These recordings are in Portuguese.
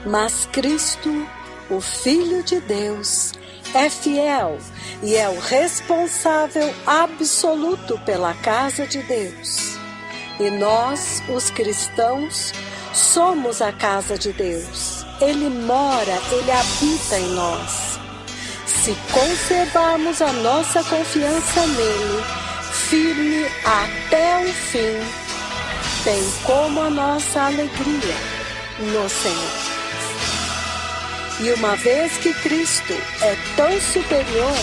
Mas Cristo, o Filho de Deus, é fiel e é o responsável absoluto pela casa de Deus. E nós, os cristãos, somos a casa de Deus. Ele mora, Ele habita em nós. Se conservarmos a nossa confiança nele, firme até o fim, tem como a nossa alegria no Senhor. E uma vez que Cristo é tão superior,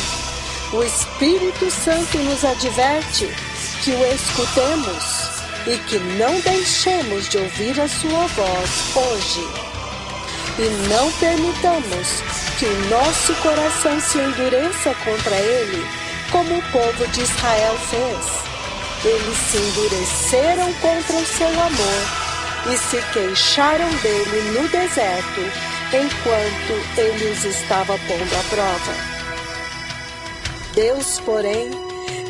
o Espírito Santo nos adverte que o escutemos e que não deixemos de ouvir a sua voz hoje. E não permitamos que o nosso coração se endureça contra ele, como o povo de Israel fez. Eles se endureceram contra o seu amor e se queixaram dele no deserto, enquanto ele os estava pondo à prova. Deus, porém,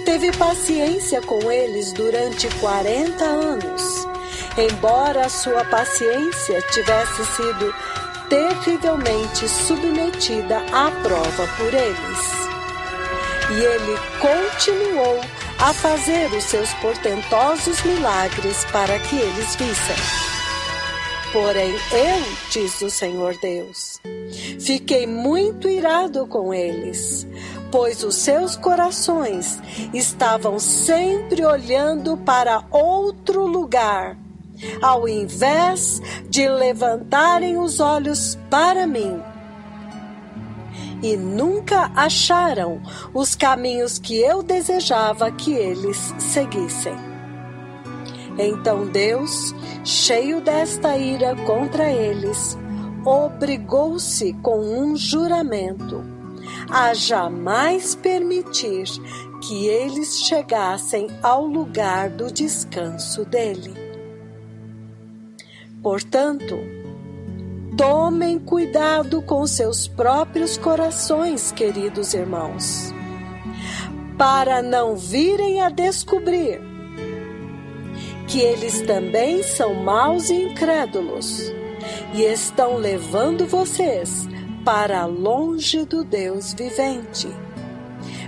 teve paciência com eles durante 40 anos, embora a sua paciência tivesse sido terrivelmente submetida à prova por eles. E ele continuou a fazer os seus portentosos milagres para que eles vissem. Porém, eu, diz o Senhor Deus, fiquei muito irado com eles, pois os seus corações estavam sempre olhando para outro lugar, ao invés de levantarem os olhos para mim. E nunca acharam os caminhos que eu desejava que eles seguissem. Então Deus, cheio desta ira contra eles, obrigou-se com um juramento a jamais permitir que eles chegassem ao lugar do descanso dele. Portanto, tomem cuidado com seus próprios corações, queridos irmãos, para não virem a descobrir que eles também são maus e incrédulos e estão levando vocês para longe do Deus vivente.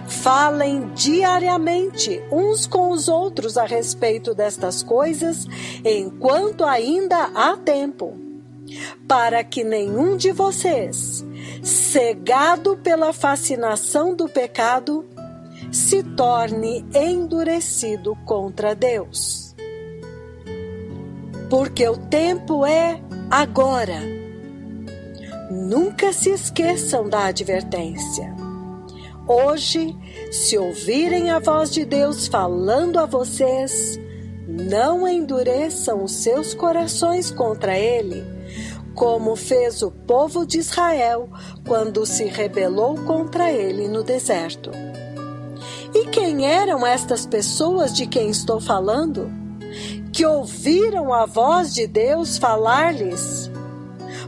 Falem diariamente uns com os outros a respeito destas coisas, enquanto ainda há tempo, para que nenhum de vocês, cegado pela fascinação do pecado, se torne endurecido contra Deus. Porque o tempo é agora. Nunca se esqueçam da advertência. Hoje, se ouvirem a voz de Deus falando a vocês, não endureçam os seus corações contra ele, como fez o povo de Israel quando se rebelou contra ele no deserto. E quem eram estas pessoas de quem estou falando? Que ouviram a voz de Deus falar-lhes,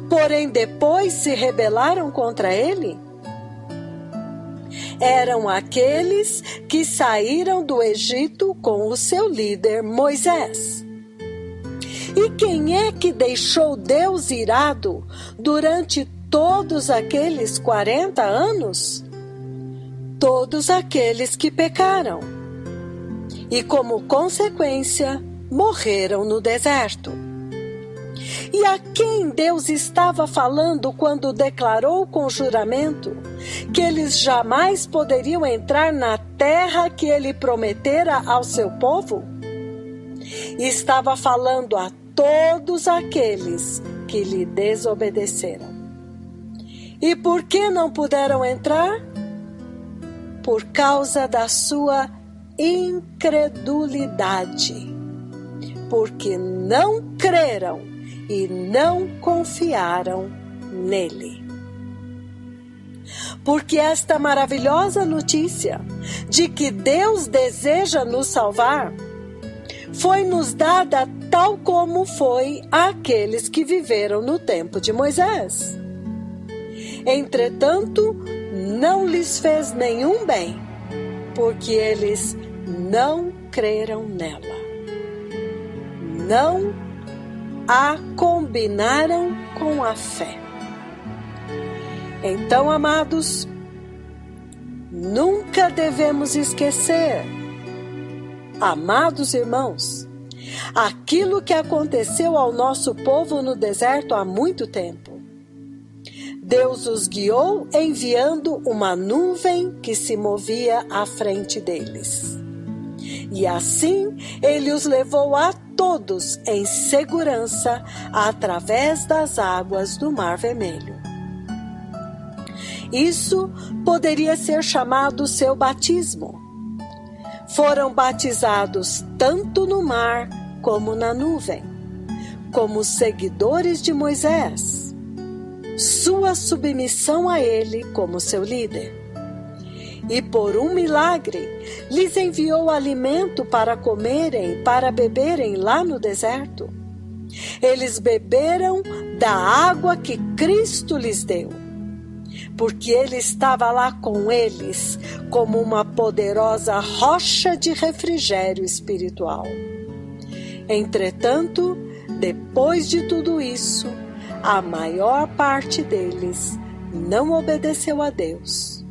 porém depois se rebelaram contra ele? Eram aqueles que saíram do Egito com o seu líder Moisés. E quem é que deixou Deus irado durante todos aqueles 40 anos? Todos aqueles que pecaram. E como consequência, morreram no deserto. E a quem Deus estava falando quando declarou com juramento que eles jamais poderiam entrar na terra que ele prometera ao seu povo? Estava falando a todos aqueles que lhe desobedeceram. E por que não puderam entrar? Por causa da sua incredulidade. Porque não creram e não confiaram nele. Porque esta maravilhosa notícia de que Deus deseja nos salvar foi nos dada tal como foi àqueles que viveram no tempo de Moisés. Entretanto, não lhes fez nenhum bem, porque eles não creram nela. Não a combinaram com a fé. Então, amados, nunca devemos esquecer, amados irmãos, aquilo que aconteceu ao nosso povo no deserto há muito tempo. Deus os guiou enviando uma nuvem que se movia à frente deles. E assim ele os levou a todos em segurança através das águas do Mar Vermelho. Isso poderia ser chamado seu batismo. Foram batizados tanto no mar como na nuvem, como seguidores de Moisés. Sua submissão a ele como seu líder. E por um milagre, lhes enviou alimento para comerem e para beberem lá no deserto. Eles beberam da água que Cristo lhes deu, porque ele estava lá com eles como uma poderosa rocha de refrigério espiritual. Entretanto, depois de tudo isso, a maior parte deles não obedeceu a Deus,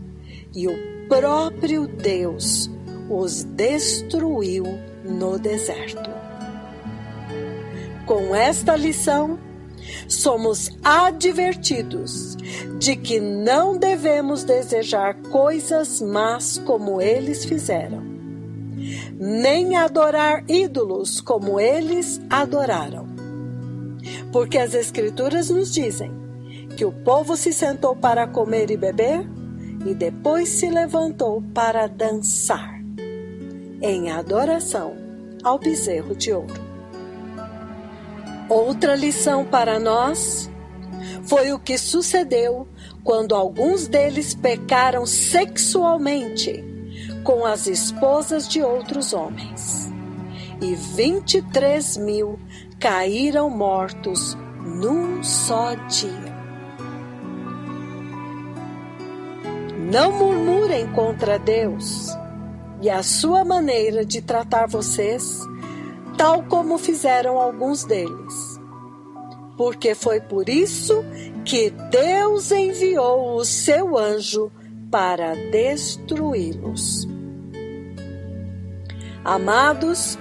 e o próprio Deus os destruiu no deserto. Com esta lição, somos advertidos de que não devemos desejar coisas más como eles fizeram, nem adorar ídolos como eles adoraram. Porque as Escrituras nos dizem que o povo se sentou para comer e beber e depois se levantou para dançar em adoração ao bezerro de ouro. Outra lição para nós foi o que sucedeu quando alguns deles pecaram sexualmente com as esposas de outros homens. E 23.000 caíram mortos num só dia. Não murmurem contra Deus e a sua maneira de tratar vocês, tal como fizeram alguns deles. Porque foi por isso que Deus enviou o seu anjo para destruí-los. Amados,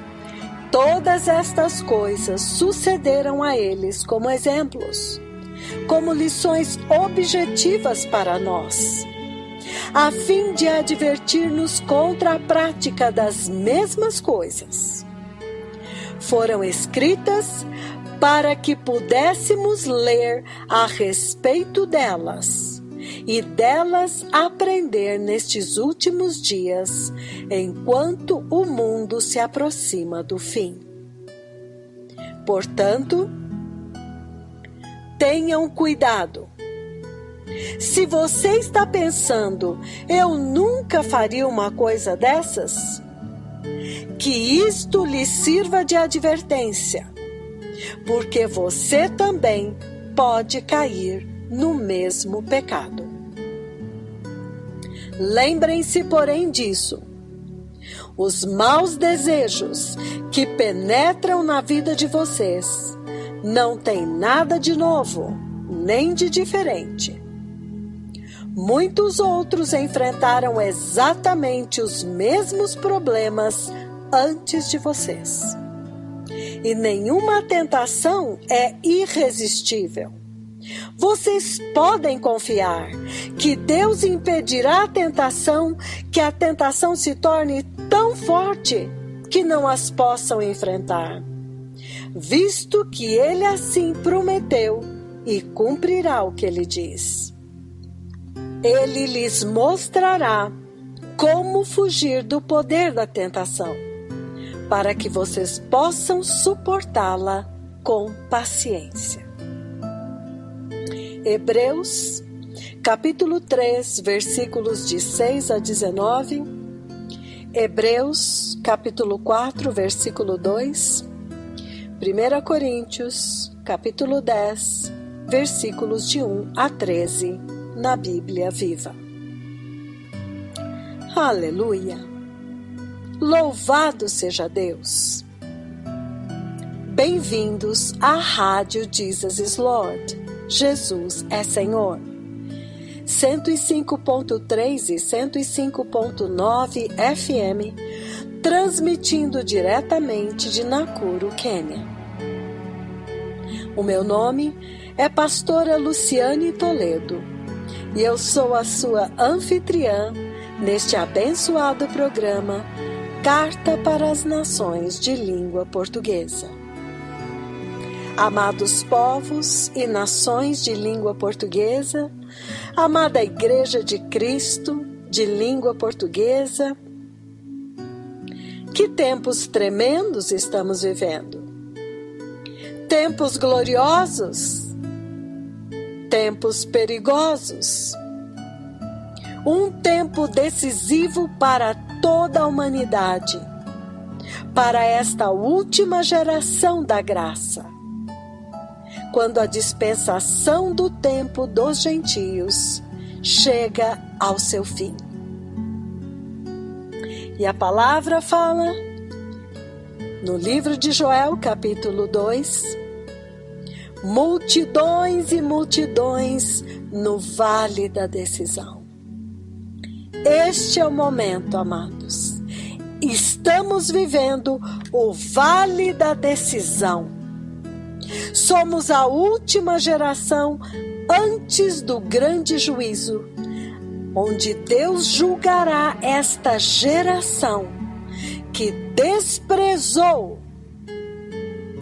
todas estas coisas sucederam a eles como exemplos, como lições objetivas para nós, a fim de advertir-nos contra a prática das mesmas coisas. Foram escritas para que pudéssemos ler a respeito delas e delas aprender nestes últimos dias, enquanto o mundo se aproxima do fim. Portanto, tenham cuidado. Se você está pensando, eu nunca faria uma coisa dessas, que isto lhe sirva de advertência, porque você também pode cair no mesmo pecado. Lembrem-se, porém, disso. Os maus desejos que penetram na vida de vocês não têm nada de novo, nem de diferente. Muitos outros enfrentaram exatamente os mesmos problemas antes de vocês. E nenhuma tentação é irresistível. Vocês podem confiar que Deus impedirá que a tentação se torne tão forte que não as possam enfrentar, visto que Ele assim prometeu e cumprirá o que Ele diz. Ele lhes mostrará como fugir do poder da tentação, para que vocês possam suportá-la com paciência. Hebreus, capítulo 3, versículos de 6 a 19. Hebreus, capítulo 4, versículo 2. 1 Coríntios, capítulo 10, versículos de 1 a 13, na Bíblia Viva. Aleluia! Louvado seja Deus! Bem-vindos à Rádio Jesus is Lord. Jesus é Senhor. 105.3 e 105.9 FM, transmitindo diretamente de Nakuru, Quênia. O meu nome é Pastora Luciane Toledo e eu sou a sua anfitriã neste abençoado programa Carta para as Nações de Língua Portuguesa. Amados povos e nações de língua portuguesa, amada Igreja de Cristo de língua portuguesa, que tempos tremendos estamos vivendo. Tempos gloriosos, tempos perigosos. Um tempo decisivo para toda a humanidade, para esta última geração da graça, quando a dispensação do tempo dos gentios chega ao seu fim. E a palavra fala, no livro de Joel, capítulo 2, multidões e multidões no vale da decisão. Este é o momento, amados. Estamos vivendo o vale da decisão. Somos a última geração antes do grande juízo, onde Deus julgará esta geração que desprezou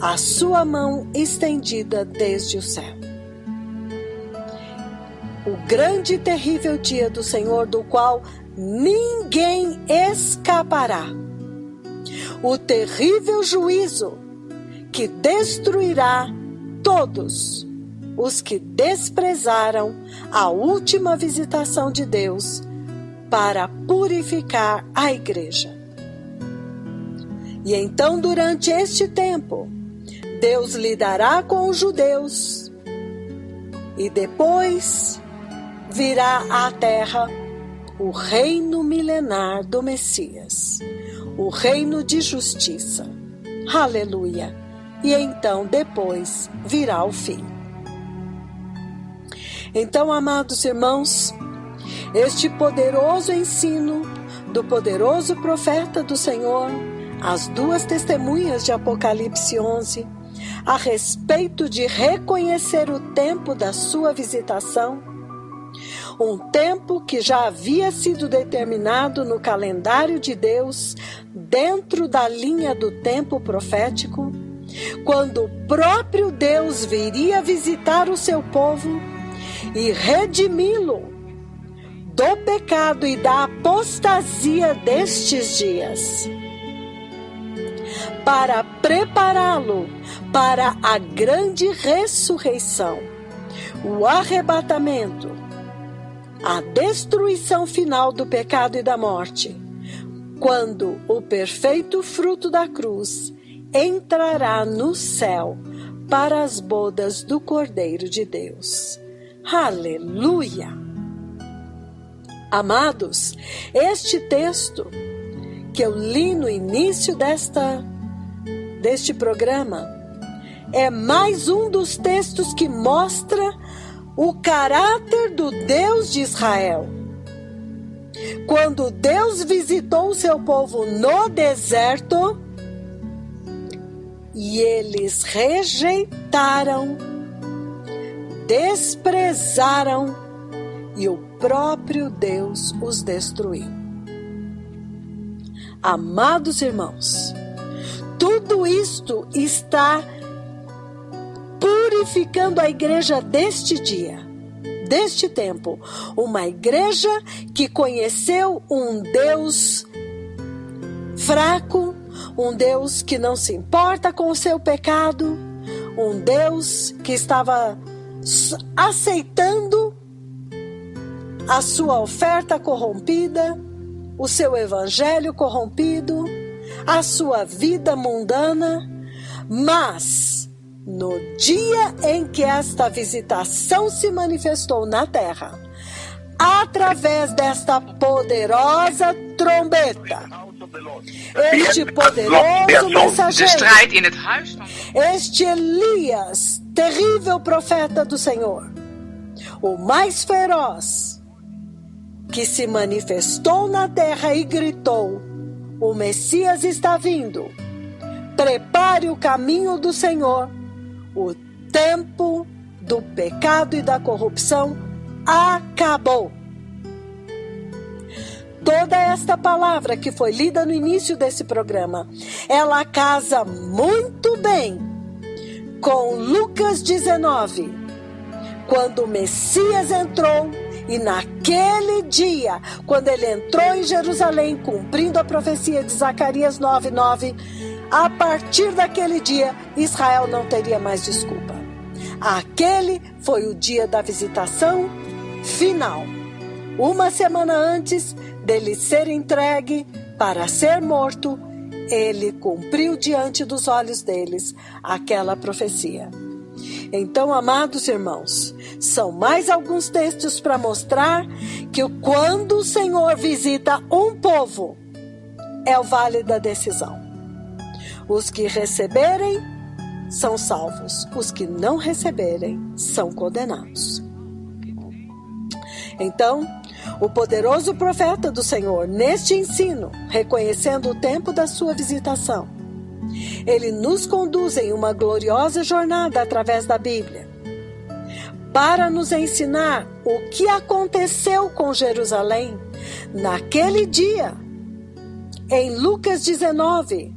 a sua mão estendida desde o céu. O grande e terrível dia do Senhor, do qual ninguém escapará. O terrível juízo que destruirá todos os que desprezaram a última visitação de Deus para purificar a igreja. E então, durante este tempo, Deus lidará com os judeus e depois virá à terra o reino milenar do Messias, o reino de justiça. Aleluia! E então depois virá o fim. Então, amados irmãos, este poderoso ensino do poderoso profeta do Senhor, as duas testemunhas de Apocalipse 11, a respeito de reconhecer o tempo da sua visitação, um tempo que já havia sido determinado no calendário de Deus, dentro da linha do tempo profético, quando o próprio Deus viria visitar o seu povo e redimi-lo do pecado e da apostasia destes dias, para prepará-lo para a grande ressurreição, o arrebatamento, a destruição final do pecado e da morte, quando o perfeito fruto da cruz entrará no céu para as bodas do Cordeiro de Deus. Aleluia! Amados, este texto que eu li no início deste programa é mais um dos textos que mostra o caráter do Deus de Israel. Quando Deus visitou o seu povo no deserto, e eles rejeitaram, desprezaram, e o próprio Deus os destruiu. Amados irmãos, tudo isto está purificando a igreja deste dia, deste tempo. Uma igreja que conheceu um Deus fraco, um Deus que não se importa com o seu pecado, um Deus que estava aceitando a sua oferta corrompida, o seu evangelho corrompido, a sua vida mundana, mas no dia em que esta visitação se manifestou na terra, através desta poderosa trombeta, este poderoso mensageiro, de strijd in het huis van este Elias, terrível profeta do Senhor, o mais feroz, que se manifestou na terra e gritou: o Messias está vindo, prepare o caminho do Senhor, o tempo do pecado e da corrupção acabou. Toda esta palavra que foi lida no início desse programa, ela casa muito bem com Lucas 19, quando o Messias entrou, e naquele dia, quando ele entrou em Jerusalém, cumprindo a profecia de Zacarias 9:9, a partir daquele dia, Israel não teria mais desculpa. Aquele foi o dia da visitação final. Uma semana antes dele ser entregue para ser morto, ele cumpriu diante dos olhos deles aquela profecia. Então, amados irmãos, são mais alguns textos para mostrar que quando o Senhor visita um povo, é o vale da decisão. Os que receberem são salvos, os que não receberem são condenados. Então, o poderoso profeta do Senhor, neste ensino, reconhecendo o tempo da sua visitação, ele nos conduz em uma gloriosa jornada através da Bíblia, para nos ensinar o que aconteceu com Jerusalém naquele dia, em Lucas 19,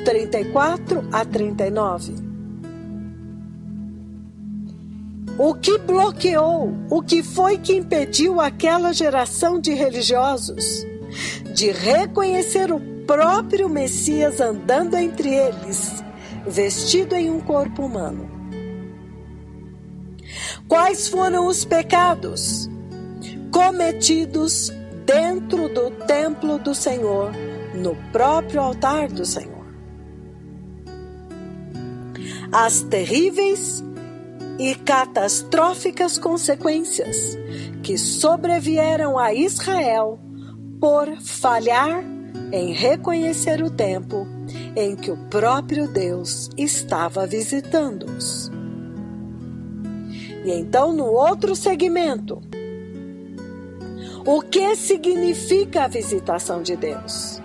34 a 39. O que bloqueou, o que foi que impediu aquela geração de religiosos de reconhecer o próprio Messias andando entre eles, vestido em um corpo humano? Quais foram os pecados cometidos dentro do templo do Senhor, no próprio altar do Senhor? As terríveis e catastróficas consequências que sobrevieram a Israel por falhar em reconhecer o tempo em que o próprio Deus estava visitando-os. E então, no outro segmento, o que significa a visitação de Deus?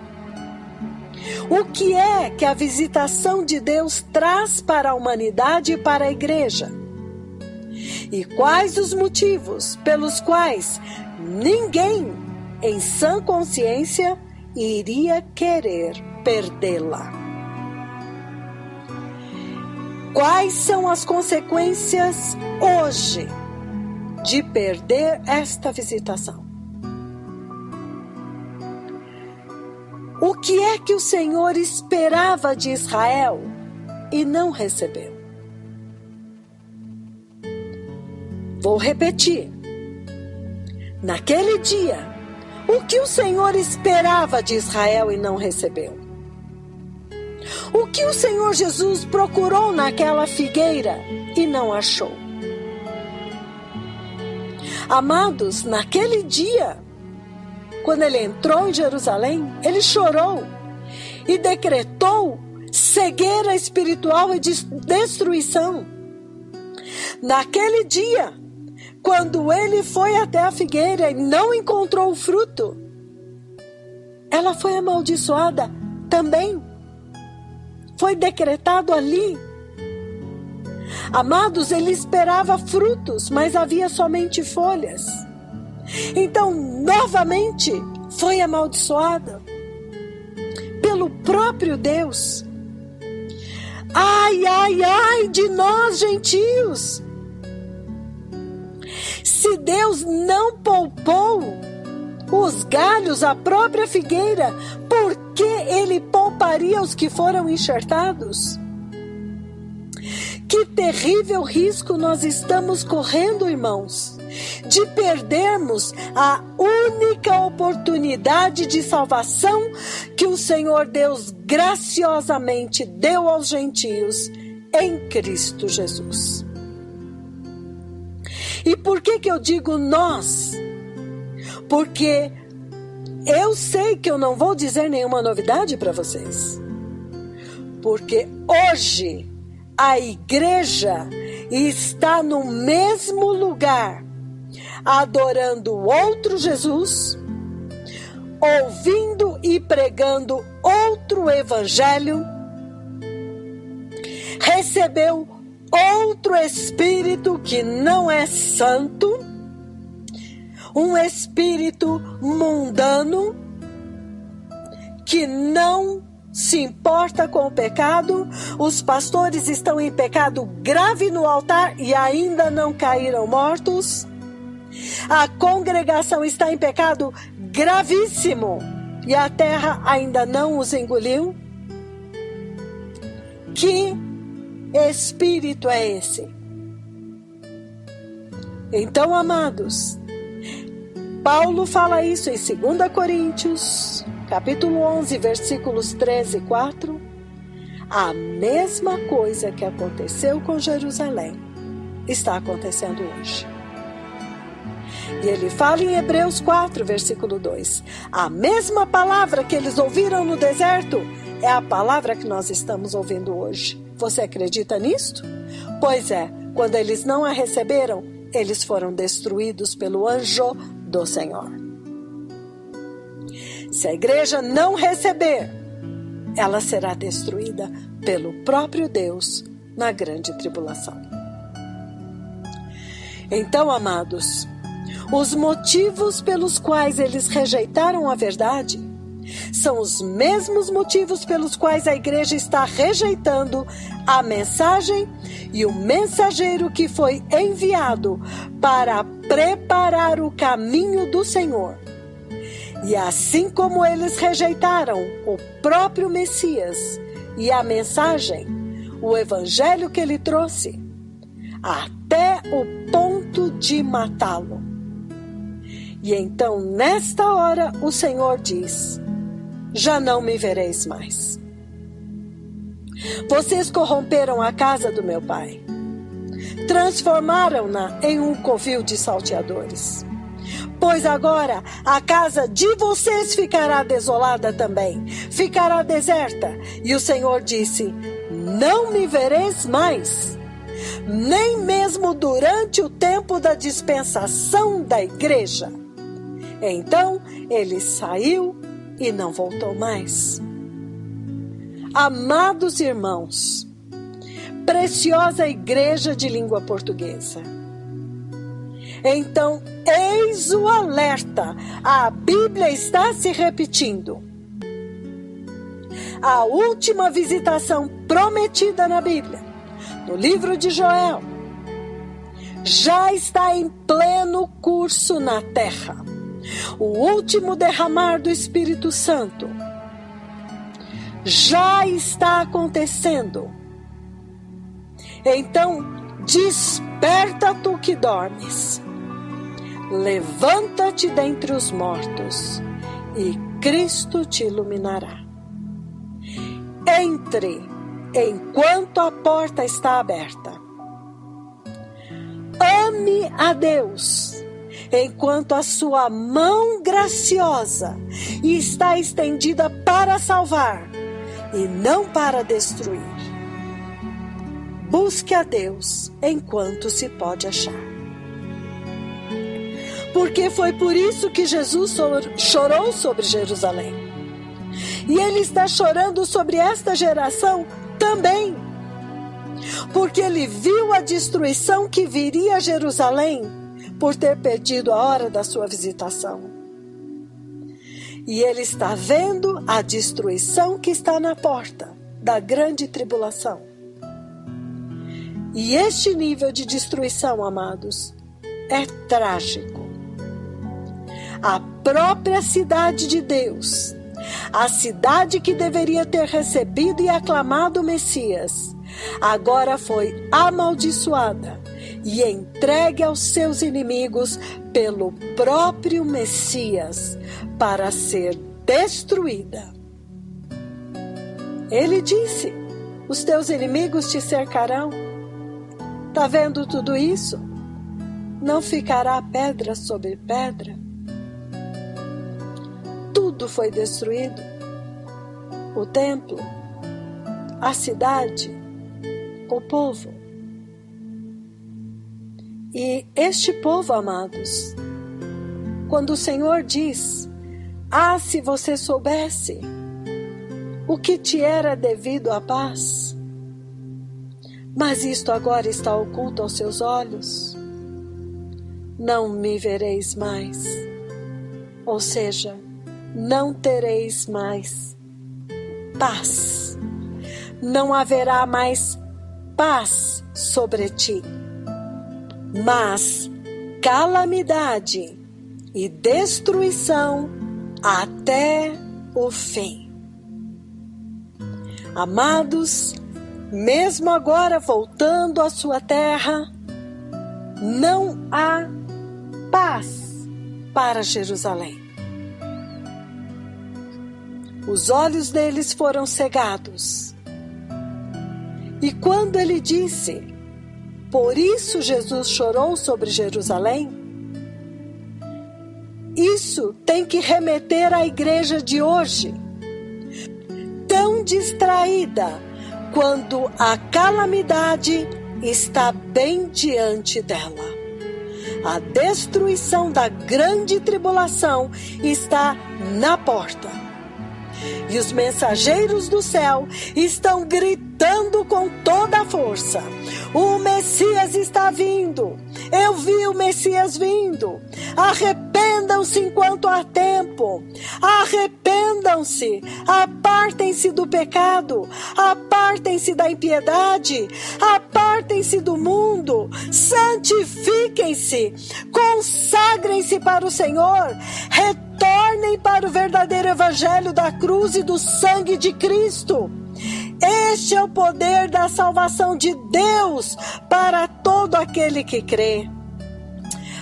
O que é que a visitação de Deus traz para a humanidade e para a igreja? E quais os motivos pelos quais ninguém, em sã consciência, iria querer perdê-la? Quais são as consequências hoje de perder esta visitação? O que é que o Senhor esperava de Israel e não recebeu? Vou repetir. Naquele dia, o que o Senhor esperava de Israel e não recebeu? O que o Senhor Jesus procurou naquela figueira e não achou? Amados, naquele dia, quando ele entrou em Jerusalém, ele chorou e decretou cegueira espiritual e destruição. Naquele dia, quando ele foi até a figueira e não encontrou o fruto, ela foi amaldiçoada também. Foi decretado ali. Amados, ele esperava frutos, mas havia somente folhas. Então, novamente, foi amaldiçoada pelo próprio Deus. Ai, ai, ai de nós, gentios! Se Deus não poupou os galhos, a própria figueira, por que ele pouparia os que foram enxertados? Que terrível risco nós estamos correndo, irmãos, de perdermos a única oportunidade de salvação que o Senhor Deus graciosamente deu aos gentios em Cristo Jesus. E por que eu digo nós? Porque eu sei que eu não vou dizer nenhuma novidade para vocês. Porque hoje a igreja está no mesmo lugar, adorando outro Jesus, ouvindo e pregando outro evangelho, recebeu outro espírito que não é santo, um espírito mundano, que não se importa com o pecado. Os pastores estão em pecado grave no altar e ainda não caíram mortos. A congregação está em pecado gravíssimo e a terra ainda não os engoliu. Que espírito é esse? Então, amados, Paulo fala isso em 2 Coríntios, capítulo 11, versículos 13 e 4. A mesma coisa que aconteceu com Jerusalém está acontecendo hoje. E ele fala em Hebreus 4, versículo 2. A mesma palavra que eles ouviram no deserto é a palavra que nós estamos ouvindo hoje. Você acredita nisto? Pois é, quando eles não a receberam, eles foram destruídos pelo anjo do Senhor. Se a igreja não receber, ela será destruída pelo próprio Deus na grande tribulação. Então, amados, os motivos pelos quais eles rejeitaram a verdade são os mesmos motivos pelos quais a igreja está rejeitando a mensagem e o mensageiro que foi enviado para preparar o caminho do Senhor. E assim como eles rejeitaram o próprio Messias e a mensagem, o evangelho que ele trouxe, até o ponto de matá-lo. E então, nesta hora, o Senhor diz: já não me vereis mais. Vocês corromperam a casa do meu pai, transformaram-na em um covil de salteadores. Pois agora a casa de vocês ficará desolada também, ficará deserta. E o Senhor disse: não me vereis mais, nem mesmo durante o tempo da dispensação da igreja. Então ele saiu e não voltou mais. Amados irmãos, preciosa igreja de língua portuguesa, então eis o alerta, a Bíblia está se repetindo. A última visitação prometida na Bíblia, no livro de Joel, já está em pleno curso na terra. O último derramar do Espírito Santo já está acontecendo. Então, desperta tu que dormes, levanta-te dentre os mortos, e Cristo te iluminará. Entre, enquanto a porta está aberta. Ame a Deus, enquanto a sua mão graciosa está estendida para salvar e não para destruir. Busque a Deus enquanto se pode achar. Porque foi por isso que Jesus chorou sobre Jerusalém. E ele está chorando sobre esta geração também. Porque ele viu a destruição que viria a Jerusalém por ter perdido a hora da sua visitação. E ele está vendo a destruição que está na porta da grande tribulação. E este nível de destruição, amados, é trágico. A própria cidade de Deus, a cidade que deveria ter recebido e aclamado o Messias, agora foi amaldiçoada e entregue aos seus inimigos pelo próprio Messias para ser destruída. Ele disse: os teus inimigos te cercarão. Está vendo tudo isso? Não ficará pedra sobre pedra. tudo foi destruído. O templo, a cidade, o povo. E este povo, amados, quando o Senhor diz: "Ah, se você soubesse o que te era devido à paz, mas isto agora está oculto aos seus olhos, não me vereis mais." Ou seja, não tereis mais paz. Não haverá mais paz sobre ti, mas calamidade e destruição até o fim. Amados, mesmo agora voltando à sua terra, não há paz para Jerusalém. Os olhos deles foram cegados. E quando ele disse: "Por isso Jesus chorou sobre Jerusalém", isso tem que remeter à igreja de hoje, tão distraída quando a calamidade está bem diante dela. A destruição da grande tribulação está na porta. E os mensageiros do céu estão gritando com toda a força: "O Messias está vindo! Eu vi o Messias vindo! Arrependam-se enquanto há tempo! Arrependam-se! Apartem-se do pecado! Apartem-se da impiedade! Apartem-se do mundo! Santifiquem-se! Consagrem-se para o Senhor! Retornem para o verdadeiro evangelho da cruz e do sangue de Cristo! Este é o poder da salvação de Deus para todo aquele que crê."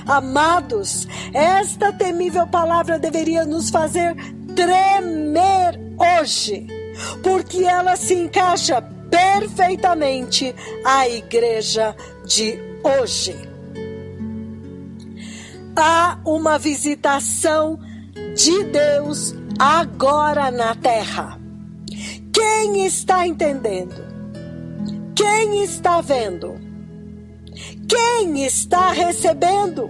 Amados, esta temível palavra deveria nos fazer tremer hoje, porque ela se encaixa perfeitamente à igreja de hoje. Há uma visitação de Deus agora na terra. Quem está entendendo? Quem está vendo? Quem está recebendo?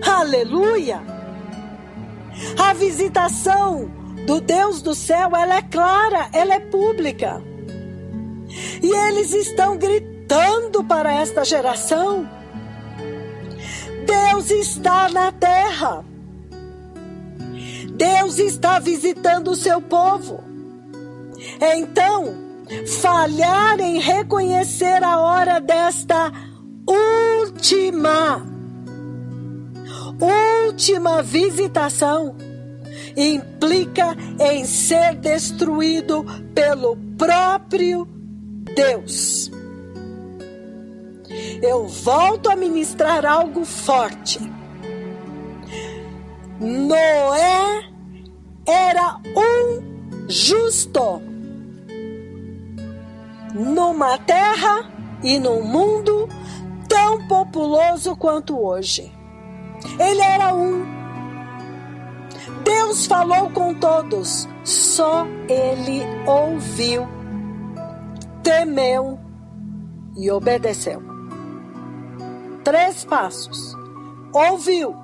Aleluia! A visitação do Deus do céu, ela é clara, ela é pública. E eles estão gritando para esta geração: Deus está na terra. Deus está visitando o seu povo. Então, falhar em reconhecer a hora desta última visitação implica em ser destruído pelo próprio Deus. Eu volto a ministrar algo forte. Noé era um justo numa terra e num mundo tão populoso quanto hoje. Ele era um. Deus falou com todos, só ele ouviu, temeu e obedeceu. 3 passos. Ouviu,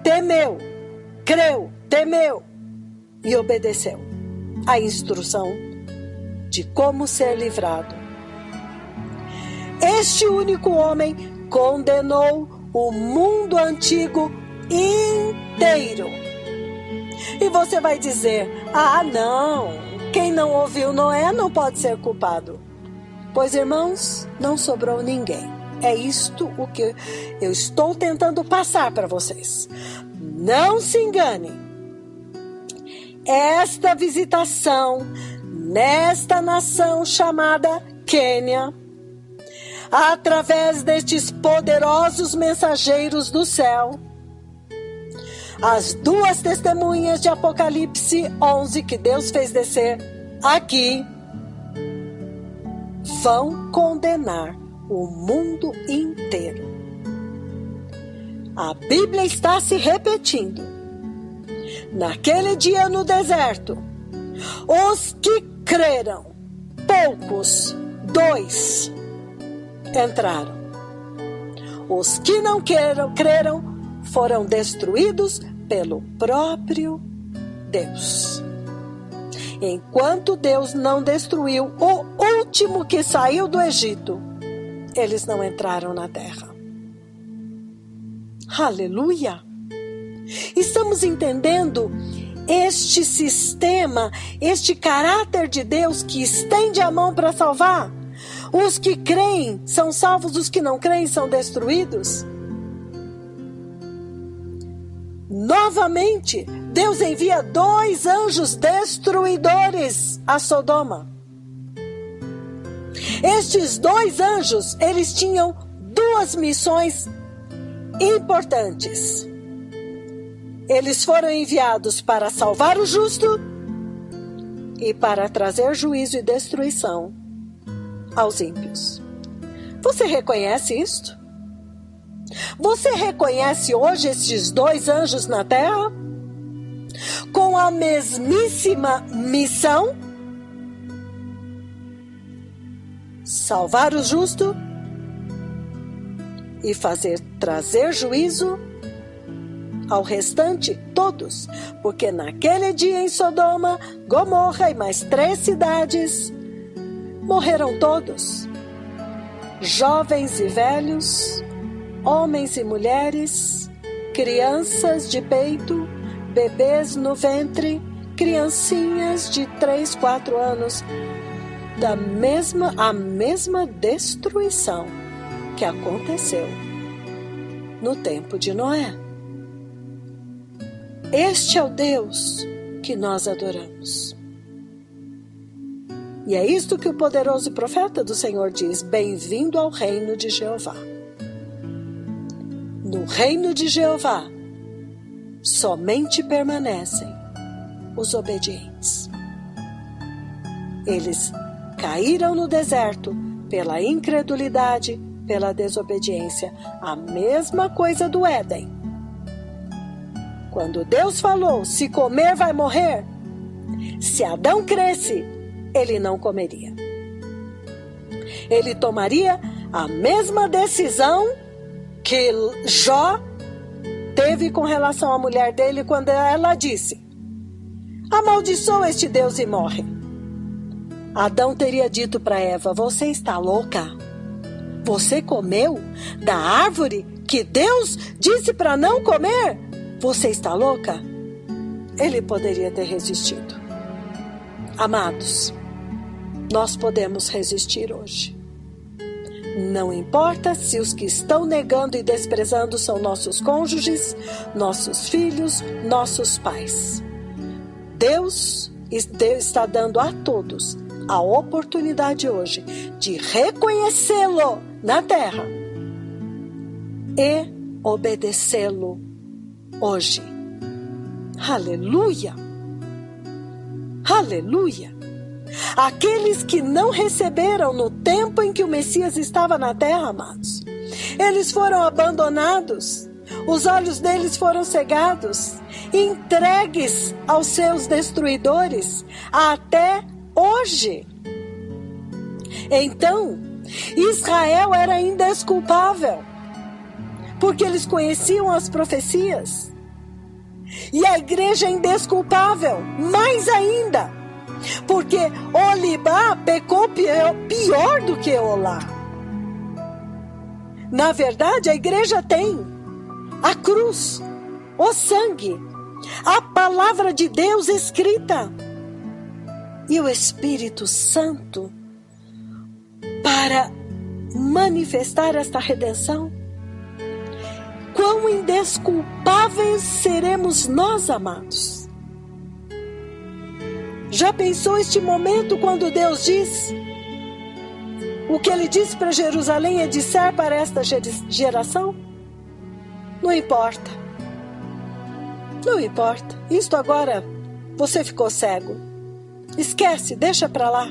temeu, creu, temeu e obedeceu a instrução de como ser livrado. Este único homem condenou o mundo antigo inteiro. E você vai dizer: ah, não, quem não ouviu Noé não pode ser culpado. Pois, irmãos, não sobrou ninguém. É isto o que eu estou tentando passar para vocês. Não se enganem. Esta visitação nesta nação chamada Quênia, através destes poderosos mensageiros do céu, as 2 testemunhas de Apocalipse 11 que Deus fez descer aqui, vão condenar o mundo inteiro. A Bíblia está se repetindo. Naquele dia no deserto, os que creram, poucos, 2, entraram. Os que não creram foram destruídos pelo próprio Deus. Enquanto Deus não destruiu o último que saiu do Egito, eles não entraram na terra. Aleluia! Estamos entendendo este sistema, este caráter de Deus que estende a mão para salvar? Os que creem são salvos, os que não creem são destruídos? Novamente, Deus envia 2 anjos destruidores a Sodoma. Estes 2 anjos, eles tinham 2 missões importantes. Eles foram enviados para salvar o justo e para trazer juízo e destruição aos ímpios. Você reconhece isto? Você reconhece hoje estes 2 anjos na terra? Com a mesmíssima missão? Salvar o justo e trazer juízo ao restante, todos. Porque naquele dia em Sodoma, Gomorra e mais 3 cidades, morreram todos. Jovens e velhos, homens e mulheres, crianças de peito, bebês no ventre, criancinhas de 3, 4 anos, a mesma destruição que aconteceu no tempo de Noé. Este é o Deus que nós adoramos. E é isto que o poderoso profeta do Senhor diz: bem-vindo ao reino de Jeová. No reino de Jeová, somente permanecem os obedientes. Eles caíram no deserto pela incredulidade, pela desobediência. A mesma coisa do Éden. Quando Deus falou, se comer vai morrer, se Adão cresce, ele não comeria. Ele tomaria a mesma decisão que Jó teve com relação à mulher dele quando ela disse: amaldiçoa este Deus e morre. Adão teria dito para Eva: você está louca? Você comeu da árvore que Deus disse para não comer? Você está louca? Ele poderia ter resistido. Amados, nós podemos resistir hoje. Não importa se os que estão negando e desprezando são nossos cônjuges, nossos filhos, nossos pais. Deus está dando a todos a oportunidade hoje de reconhecê-lo na terra e obedecê-lo hoje. Aleluia! Aleluia! Aqueles que não receberam no tempo em que o Messias estava na terra, amados, eles foram abandonados, os olhos deles foram cegados, entregues aos seus destruidores até hoje. Então, Israel era indesculpável, porque eles conheciam as profecias. E a igreja é indesculpável, mais ainda, porque Olibá pecou pior do que Olá. Na verdade, a igreja tem a cruz, o sangue, a palavra de Deus escrita e o Espírito Santo para manifestar esta redenção. Quão indesculpáveis seremos nós, amados? Já pensou este momento quando Deus diz o que ele disse para Jerusalém e disser para esta geração? Não importa. Não importa. Isto agora, você ficou cego. Esquece, deixa para lá.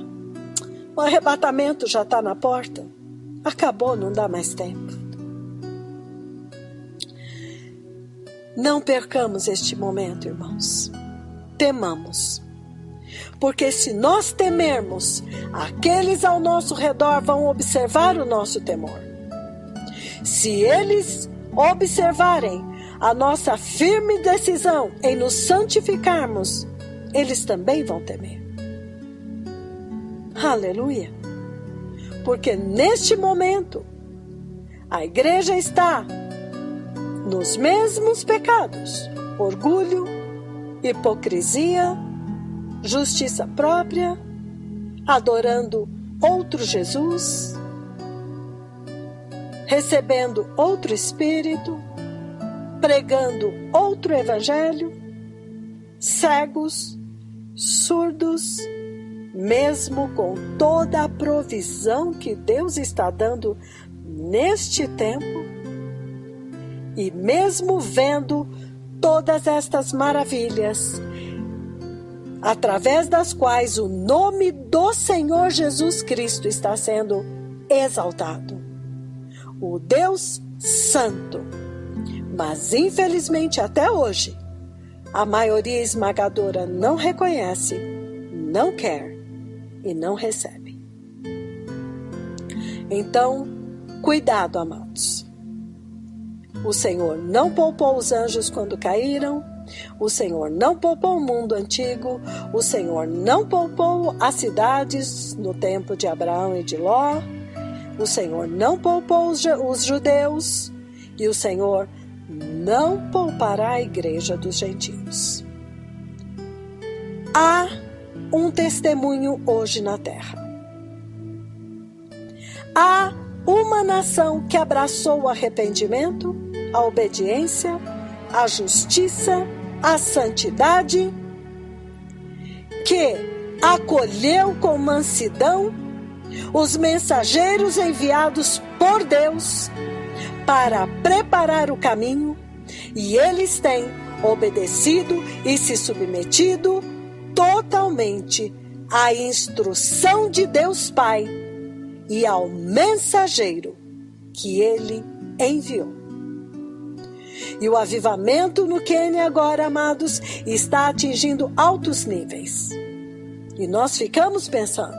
O arrebatamento já está na porta. Acabou, não dá mais tempo. Não percamos este momento, irmãos. Temamos. Porque se nós temermos, aqueles ao nosso redor vão observar o nosso temor. Se eles observarem a nossa firme decisão em nos santificarmos, eles também vão temer. Aleluia! Porque neste momento, a igreja está nos mesmos pecados: orgulho, hipocrisia, justiça própria, adorando outro Jesus, recebendo outro Espírito, pregando outro Evangelho, cegos, surdos, mesmo com toda a provisão que Deus está dando neste tempo, e mesmo vendo todas estas maravilhas, através das quais o nome do Senhor Jesus Cristo está sendo exaltado. O Deus Santo. Mas infelizmente até hoje, a maioria esmagadora não reconhece, não quer e não recebe. Então, cuidado, amados. O Senhor não poupou os anjos quando caíram, o Senhor não poupou o mundo antigo, o Senhor não poupou as cidades no tempo de Abraão e de Ló, o Senhor não poupou os judeus e o Senhor não poupará a igreja dos gentios. Há um testemunho hoje na terra. Há uma nação que abraçou o arrependimento, a obediência, a justiça, a santidade, que acolheu com mansidão os mensageiros enviados por Deus para preparar o caminho, e eles têm obedecido e se submetido totalmente à instrução de Deus Pai e ao mensageiro que ele enviou. E o avivamento no Quênia agora, amados, está atingindo altos níveis. E nós ficamos pensando,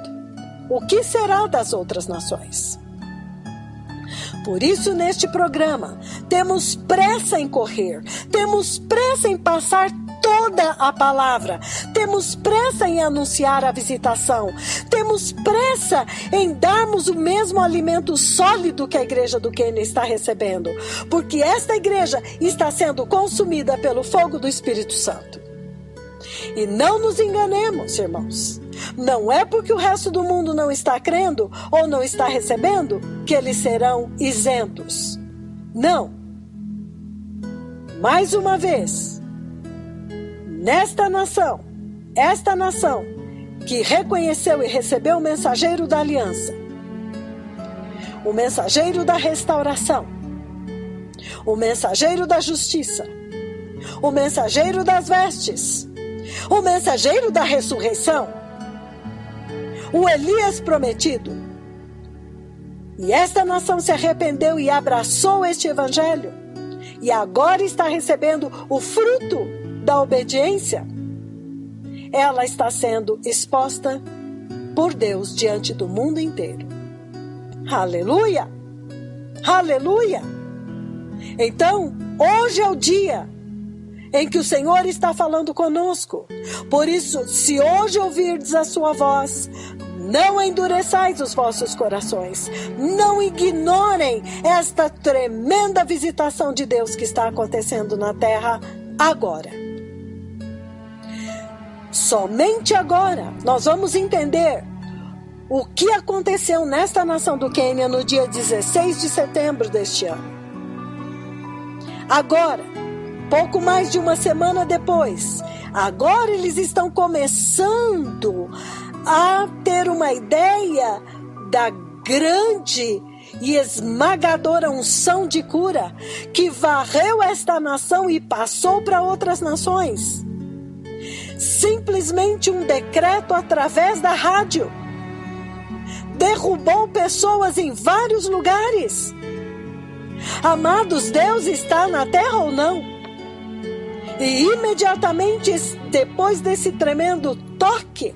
o que será das outras nações? Por isso, neste programa, temos pressa em correr, temos pressa em passar toda a palavra, temos pressa em anunciar a visitação, temos pressa em darmos o mesmo alimento sólido que a igreja do Quênia está recebendo, porque esta igreja está sendo consumida pelo fogo do Espírito Santo. E não nos enganemos, irmãos. Não é porque o resto do mundo não está crendo ou não está recebendo que eles serão isentos. Não. Mais uma vez, esta nação que reconheceu e recebeu o mensageiro da aliança, o mensageiro da restauração, o mensageiro da justiça, o mensageiro das vestes, o mensageiro da ressurreição, o Elias prometido. E esta nação se arrependeu e abraçou este evangelho, e agora está recebendo o fruto da obediência. Ela está sendo exposta por Deus diante do mundo inteiro. Aleluia! Aleluia! Então, hoje é o dia em que o Senhor está falando conosco. Por isso, se hoje ouvirdes a sua voz, não endureçais os vossos corações. Não ignorem esta tremenda visitação de Deus que está acontecendo na terra agora. Somente agora nós vamos entender o que aconteceu nesta nação do Quênia no dia 16 de setembro deste ano. Agora, pouco mais de uma semana depois, agora eles estão começando a ter uma ideia da grande e esmagadora unção de cura que varreu esta nação e passou para outras nações. Simplesmente um decreto através da rádio derrubou pessoas em vários lugares. Amados, Deus está na terra ou não? E imediatamente depois desse tremendo toque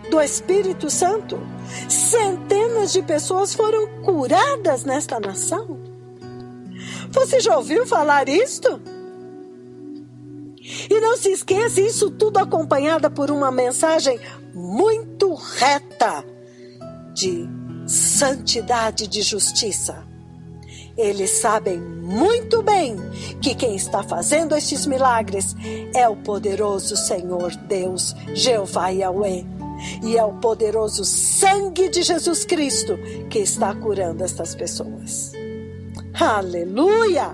do Espírito Santo, centenas de pessoas foram curadas nesta nação. Você já ouviu falar isto? E não se esqueça, isso tudo acompanhada por uma mensagem muito reta de santidade, de justiça. Eles sabem muito bem que quem está fazendo estes milagres é o poderoso Senhor Deus, Jeová Yahweh. E é o poderoso sangue de Jesus Cristo que está curando estas pessoas. Aleluia!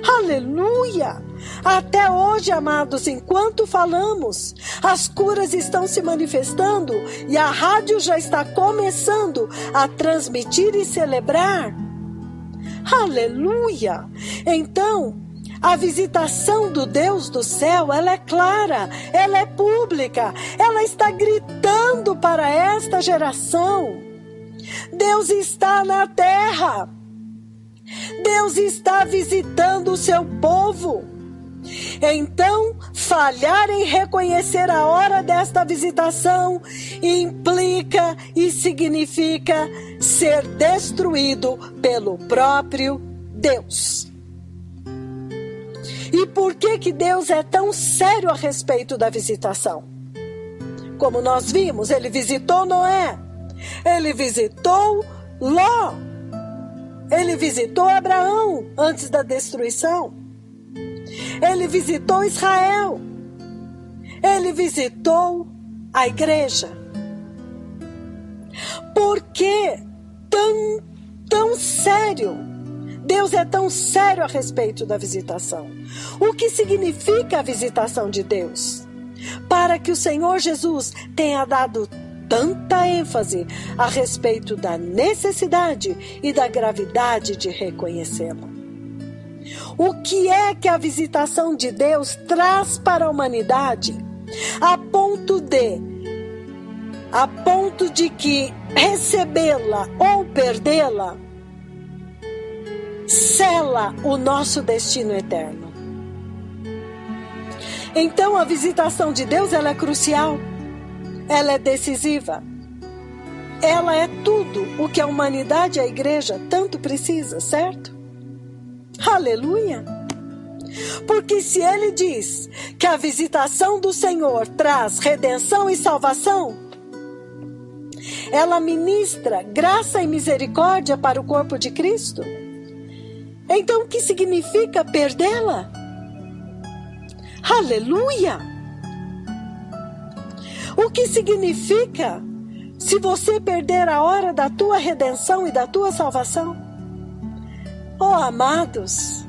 Aleluia! Até hoje, amados, enquanto falamos, as curas estão se manifestando e a rádio já está começando a transmitir e celebrar. Aleluia! Então, a visitação do Deus do céu, ela é clara, ela é pública, ela está gritando para esta geração. Deus está na terra. Deus está visitando o seu povo. Então, falhar em reconhecer a hora desta visitação implica e significa ser destruído pelo próprio Deus. E por que Deus é tão sério a respeito da visitação? Como nós vimos, ele visitou Noé, ele visitou Ló, ele visitou Abraão antes da destruição, ele visitou Israel, ele visitou a igreja. Por que tão sério? Deus é tão sério a respeito da visitação. O que significa a visitação de Deus? Para que o Senhor Jesus tenha dado tanta ênfase a respeito da necessidade e da gravidade de reconhecê-la. O que é que a visitação de Deus traz para a humanidade a ponto de que recebê-la ou perdê-la sela o nosso destino eterno? Então a visitação de Deus, ela é crucial, ela é decisiva, ela é tudo o que a humanidade e a igreja tanto precisa, certo? Aleluia! Porque se ele diz que a visitação do Senhor traz redenção e salvação, ela ministra graça e misericórdia para o corpo de Cristo. Então, o que significa perdê-la? Aleluia! O que significa se você perder a hora da tua redenção e da tua salvação? Oh, amados,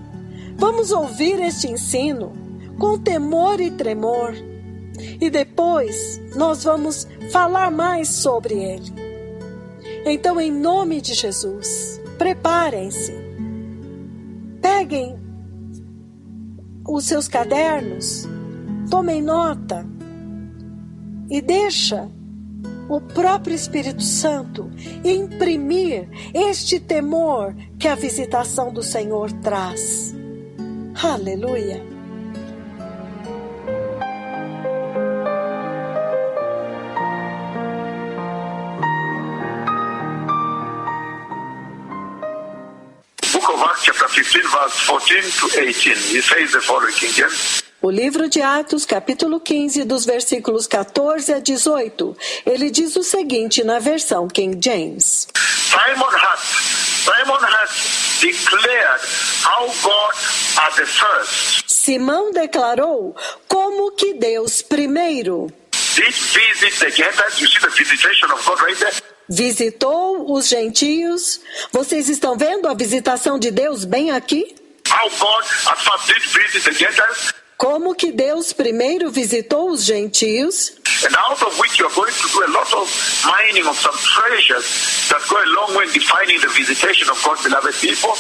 vamos ouvir este ensino com temor e tremor. E depois nós vamos falar mais sobre ele. Então, em nome de Jesus, preparem-se. Peguem os seus cadernos, tomem nota e deixa o próprio Espírito Santo imprimir este temor que a visitação do Senhor traz. Aleluia! Chapter 15, verse 14 to 18. He says the following, King James. O livro de Atos, capítulo 15, dos versículos 14 a 18, ele diz o seguinte na versão King James. Simon has declared how God at the first Simão declarou como que Deus primeiro did visit the Gentiles. You see the visitation of God right there? Visitou os gentios. Vocês estão vendo a visitação de Deus bem aqui? How God at first did visit the Gentiles. Como que Deus primeiro visitou os gentios? And out of which you are going to do a lot of mining of some treasures that go a long way in defining the visitation of God's beloved people.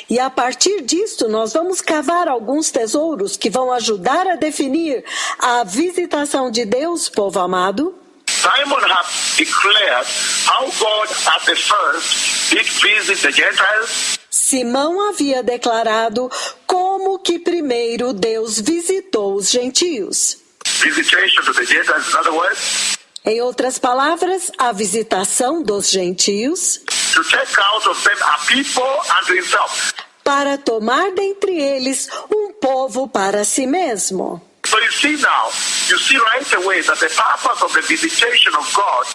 E a partir disto nós vamos cavar alguns tesouros que vão ajudar a definir a visitação de Deus, povo amado. Simon has declared how God at the first did visit the Gentiles. Simão havia declarado como que primeiro Deus visitou os gentios. Visitation to the Gentiles, in other words, Em outras palavras, a visitação dos gentios to take out of them a people unto himself. para tomar dentre eles um povo para si mesmo. So you see now, you see right away that the purpose of the visitation of God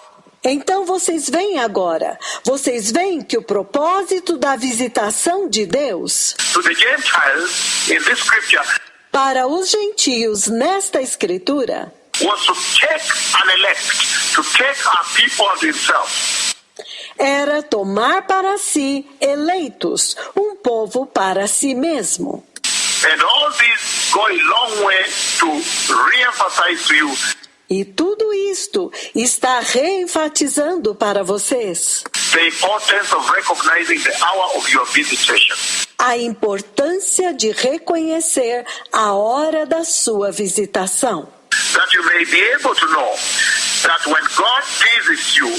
Então vocês veem agora, vocês veem que o propósito da visitação de Deus to the Gentiles in this scripture para os gentios nesta escritura was to take an elect, to take a people unto himself. era tomar para si eleitos, um povo para si mesmo. And all this go a long way to re-emphasize to you E tudo isto está reenfatizando para vocês the importance of recognizing the hour of your visitation. a importância de reconhecer a hora da sua visitação, That you may be able to know that when God visits you,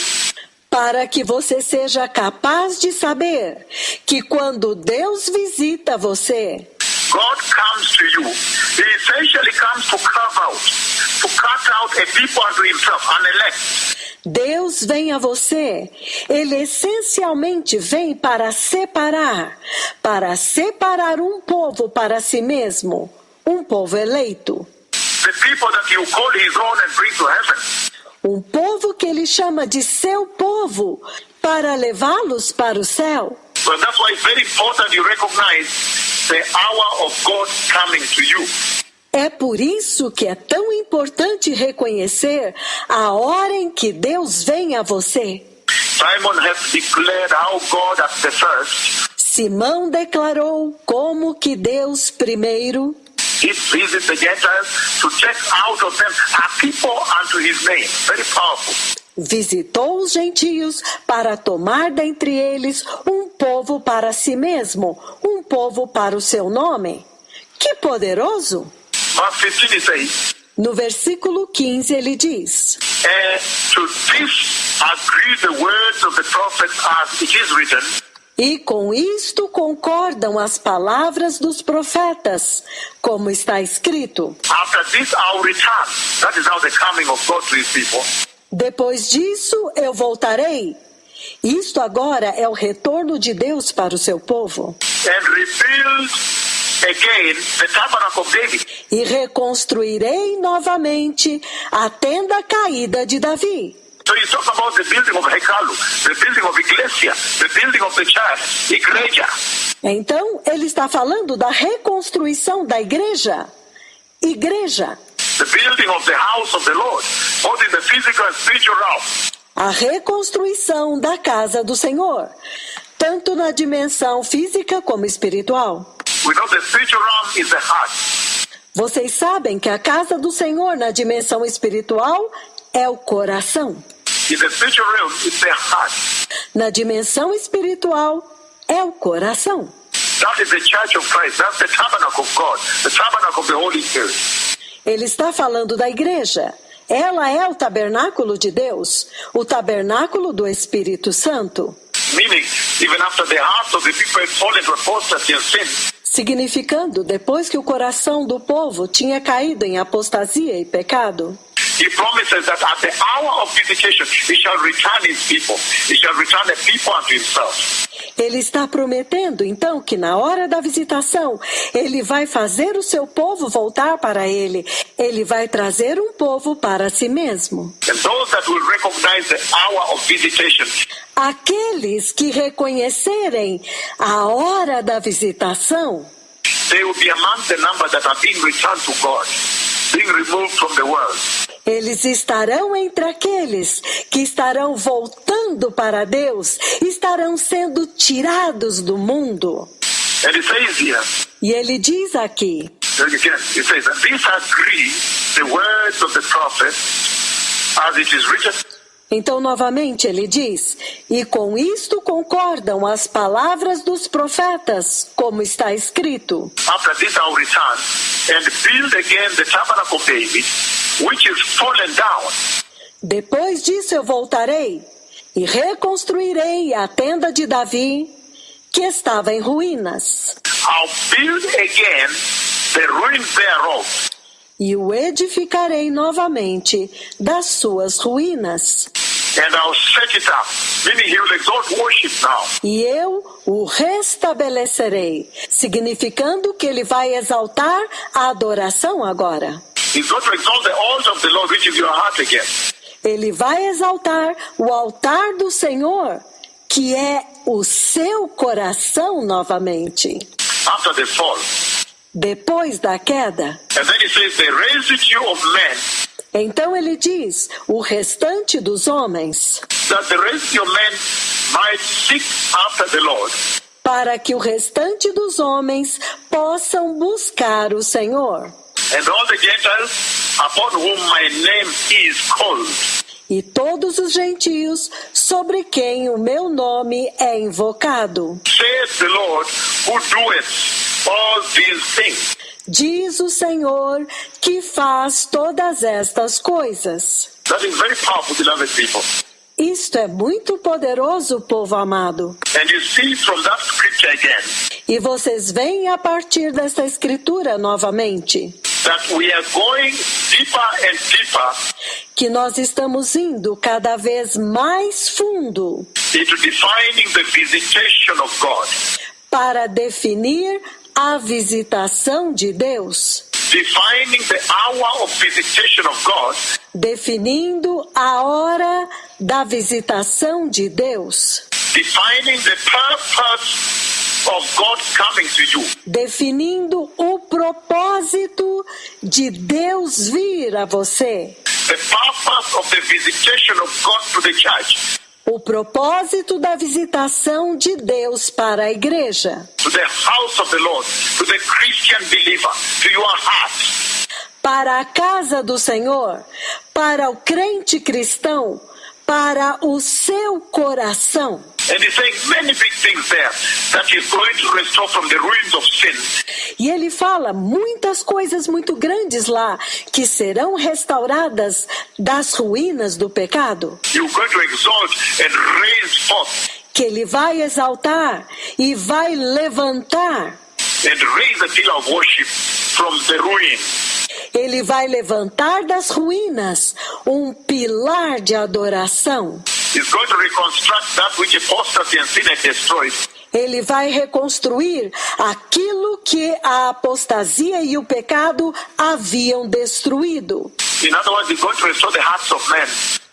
para que você seja capaz de saber que quando Deus visita você, God comes to you. He essentially comes to carve out, to cut out a people unto himself, an elect. Deus vem a você, Ele essencialmente vem para separar um povo para si mesmo, um povo eleito, The people that you call his own and bring to heaven. um povo que Ele chama de seu povo, para levá-los para o céu. So that's why it's very important you recognize the hour of God coming to you. É por isso que é tão importante reconhecer a hora em que Deus vem a você. Simon has declared how God at the first, Simão declarou como que Deus primeiro he visits the Gentiles to take out of them a people unto his name. Very powerful. visitou os gentios para tomar dentre eles um povo para si mesmo, um povo para o seu nome. Que poderoso! Verse 15 says, No versículo 15 ele diz: to this agree the words of the prophet as it is written, E com isto concordam as palavras dos profetas, como está escrito. after this I'll return. That is now the coming of God to his people. Depois disso eu voltarei. Isto agora é o retorno de Deus para o seu povo. And rebuild again the tabernacle of David. E reconstruirei novamente a tenda caída de Davi. So you talk about the building of Hekalu, the building of Iglesia, the building of the church, Igreja. Então, ele está falando da reconstrução da igreja. Igreja. The building of the house of the Lord, both in the physical and spiritual realm. A reconstrução da casa do Senhor, tanto na dimensão física como espiritual. We know the spiritual realm is the heart. Vocês sabem que a casa do Senhor na dimensão espiritual é o coração. In the spiritual realm, it's the heart. Na dimensão espiritual é o coração. That is the church of Christ. That's the tabernacle of God, the tabernacle of the Holy Spirit. Ele está falando da igreja. Ela é o tabernáculo de Deus, o tabernáculo do Espírito Santo. Meaning, even after the hearts of the people had fallen to apostasy and sin, Significando, depois que o coração do povo tinha caído em apostasia e pecado, he promises that at the hour of visitation, he shall return his people. He shall return the people unto himself. ele está prometendo, então, que na hora da visitação, ele vai fazer o seu povo voltar para ele. Ele vai trazer um povo para si mesmo. And those that will recognize the hour of visitation, Aqueles que reconhecerem a hora da visitação, they will be among the number that are being returned to God, being removed from the world. eles estarão entre aqueles que estarão voltando para Deus, estarão sendo tirados do mundo. And it says here, E ele diz aqui, again, it says, and these agree the words of the prophet as it is written. então novamente ele diz, e com isto concordam as palavras dos profetas, como está escrito. After this I'll return and build again the tabernacle of David, which is fallen down. Depois disso eu voltarei e reconstruirei a tenda de Davi, que estava em ruínas. I'll build again the ruins thereof, E o edificarei novamente das suas ruínas. and I'll set it up. Meaning he will exalt worship now. E eu o restabelecerei, significando que ele vai exaltar a adoração agora. He's going to exalt the altar of the Lord, which is your heart again. Ele vai exaltar o altar do Senhor, que é o seu coração novamente. After the fall. Depois da queda. And then he says, the residue of men, Então ele diz, o restante dos homens, that the residue of men might seek after the Lord. para que o restante dos homens possam buscar o Senhor. And all the Gentiles upon whom my name is called. E todos os gentios sobre quem o meu nome é invocado. Saith the Lord, who doeth all these things. Diz o Senhor que faz todas estas coisas. That is very powerful, beloved people. Isto é muito poderoso, povo amado. And you see from that scripture again, E vocês veem a partir desta escritura novamente, that we are going deeper and deeper que nós estamos indo cada vez mais fundo into defining the visitation of God. para definir a visitação de Deus, Defining the hour of visitation of God definindo a hora da visitação de Deus, defining the purpose of God coming to you. definindo o propósito de Deus vir a você, The purpose of the visitation of God to the church, o propósito da visitação de Deus para a igreja, to the house of the Lord, to the Christian believer, to your heart. para a casa do Senhor, para o crente cristão, para o seu coração. And he's saying many big things there that he's going to restore from the ruins of sin. E ele fala muitas coisas muito grandes lá, que serão restauradas das ruínas do pecado, You're going to exalt and raise forth que ele vai exaltar e vai levantar. and raise a pillar of worship from the ruin. Ele vai levantar das ruínas um pilar de adoração. He's going to reconstruct that which apostasy and sin had destroyed. Ele vai reconstruir aquilo que a apostasia e o pecado haviam destruído. In other words, he's going to restore the hearts of men.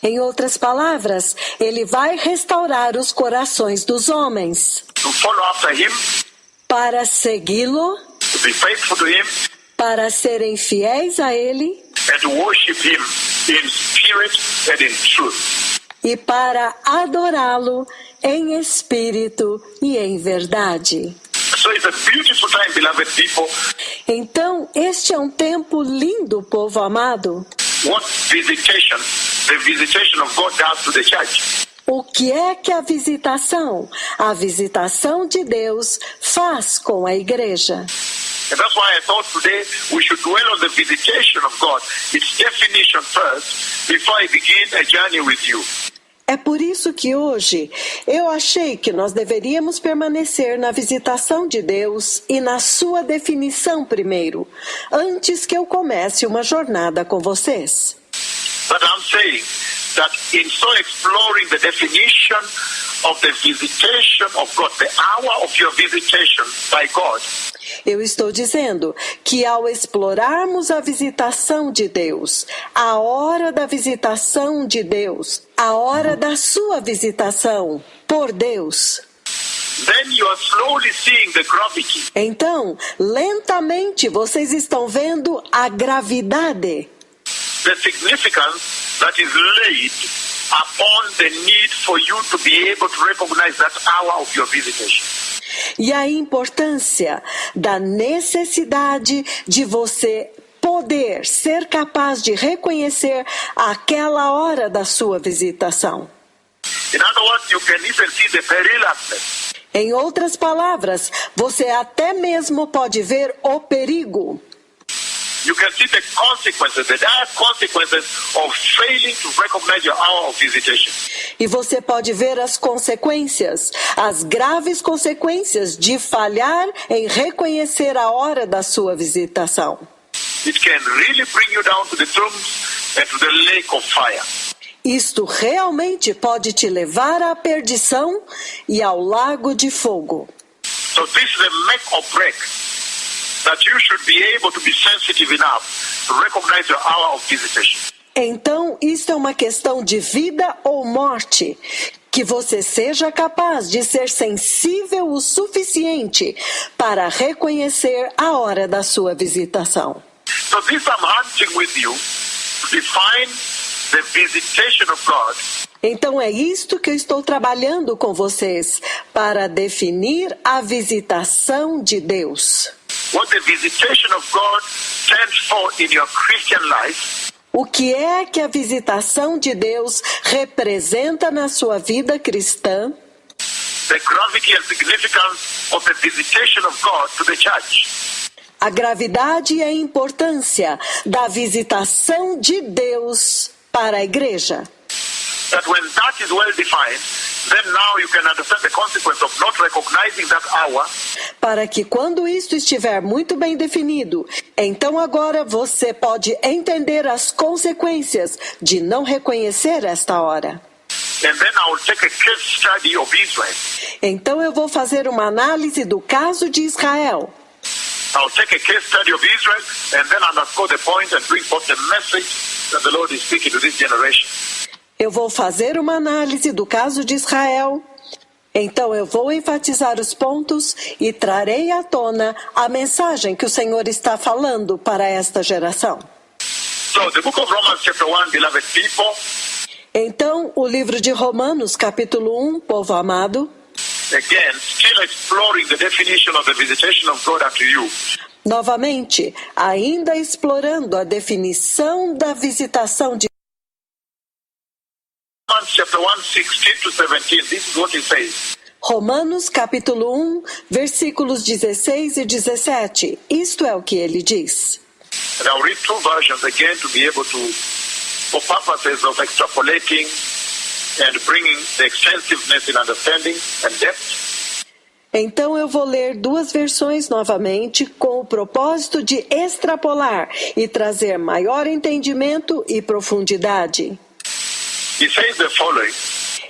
Em outras palavras, ele vai restaurar os corações dos homens To follow after him, para segui-lo, to be faithful to him, para serem fiéis a ele and to worship him in spirit and in truth. e para adorá-lo em espírito e em verdade. So it's a beautiful time, beloved people. Então, este é um tempo lindo, povo amado. What visitation, the visitation of God does to the church. O que é que a visitação de Deus faz com a igreja? And that's why I thought today we should dwell on the visitation of God, its definition first, before I begin a journey with you. É por isso que hoje eu achei que nós deveríamos permanecer na visitação de Deus e na sua definição primeiro, antes que eu comece uma jornada com vocês. But I'm saying that in so exploring the definition of the visitation of God, the hour of your visitation by God, Eu estou dizendo que ao explorarmos a visitação de Deus, a hora da visitação de Deus, a hora da sua visitação por Deus, then you are slowly seeing the gravity, então, lentamente vocês estão vendo a gravidade, the significance that is laid upon the need for you to be able to recognize that hour of your visitation. e a importância da necessidade de você poder ser capaz de reconhecer aquela hora da sua visitação. In other words, you can even see the perilousness. Em outras palavras, você até mesmo pode ver o perigo. you can see the consequences, the dire consequences of failing to recognize your hour of visitation. E você pode ver as consequências, as graves consequências de falhar em reconhecer a hora da sua visitação. It can really bring you down to the tombs and to the lake of fire. Isto realmente pode te levar à perdição e ao lago de fogo. So this is a make or break that you should be able to be sensitive enough to recognize your hour of visitation. Então, isto é uma questão de vida ou morte, que você seja capaz de ser sensível o suficiente para reconhecer a hora da sua visitação. So this I'm hunting with you to define the visitation of God. Então é isto que eu estou trabalhando com vocês, para definir a visitação de Deus. What the visitation of God stands for in your Christian life. O que é que a visitação de Deus representa na sua vida cristã? The gravity and significance of the visitation of God to the church. A gravidade e a importância da visitação de Deus para a igreja. That when that is well defined, then now you can understand the consequence of not recognizing that hour. Para que quando isto estiver muito bem definido, então agora você pode entender as consequências de não reconhecer esta hora. And then I will take a case study of Israel. Então eu vou fazer uma análise do caso de Israel. I'll take a case study of Israel and then underscore the point and bring forth the message that the Lord is speaking to this generation. Eu vou fazer uma análise do caso de Israel. Então eu vou enfatizar os pontos e trarei à tona a mensagem que o Senhor está falando para esta geração. So the book of Romans chapter 1, beloved people. Então, o livro de Romanos, capítulo 1, povo amado. Again, still exploring the definition of the visitation of God unto you. Novamente, ainda explorando a definição da visitação de Romans chapter 1, 16 to 17. This is what it says. Romanos, capítulo 1, versículos 16 e 17. Isto é o que ele diz. And I'll read two versions again to be able to, for purposes of extrapolating and bringing the extensiveness in understanding and depth. Então eu vou ler duas versões novamente com o propósito de extrapolar e trazer maior entendimento e profundidade. He says the following.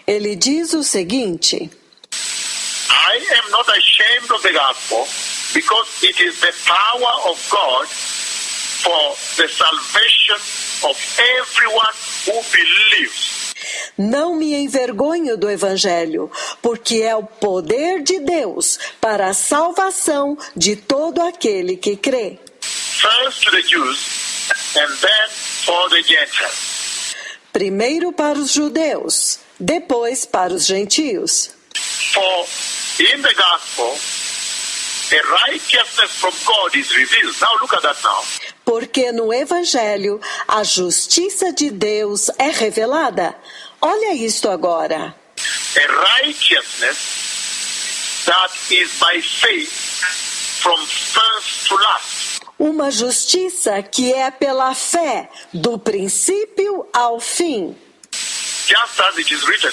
Ele diz o seguinte: I am not ashamed of the gospel, because it is the power of God for the salvation of everyone who believes. Não me envergonho do Evangelho, porque é o poder de Deus para a salvação de todo aquele que crê. First to the Jews, and then for the Gentiles. Primeiro para os judeus, depois para os gentios. For in the gospel, a righteousness from God is revealed. Now look at that now. Porque no Evangelho a justiça de Deus é revelada. Olha isto agora. A righteousness that is by faith from first to last. Uma justiça que é pela fé, do princípio ao fim. Just as it is written,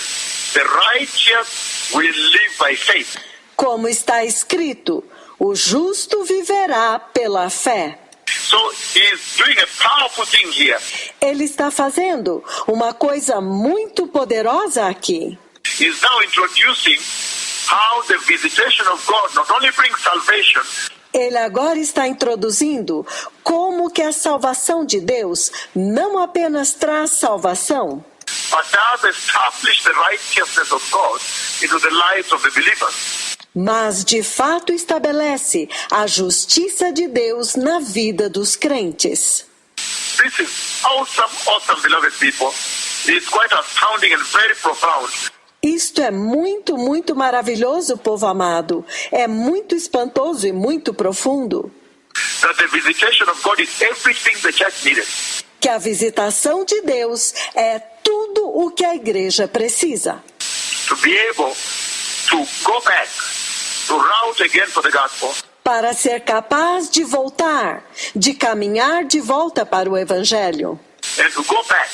the righteous will live by faith. Como está escrito, o justo viverá pela fé. So he is doing a powerful thing here. Ele está fazendo uma coisa muito poderosa aqui. He is now introducing how the visitation of God not only brings salvation, Ele agora está introduzindo como que a salvação de Deus não apenas traz salvação, but does establish the righteousness of God into the lives of the believers. mas de fato estabelece a justiça de Deus na vida dos crentes. This is awesome, beloved people. It's quite astounding and very profound. Isto é muito, muito maravilhoso, povo amado. É muito espantoso e muito profundo. That the visitation of God is everything the church needed. Que a visitação de Deus é tudo o que a igreja precisa. To be able to go back, to route again for the gospel. para ser capaz de voltar, de caminhar de volta para o Evangelho. And to go back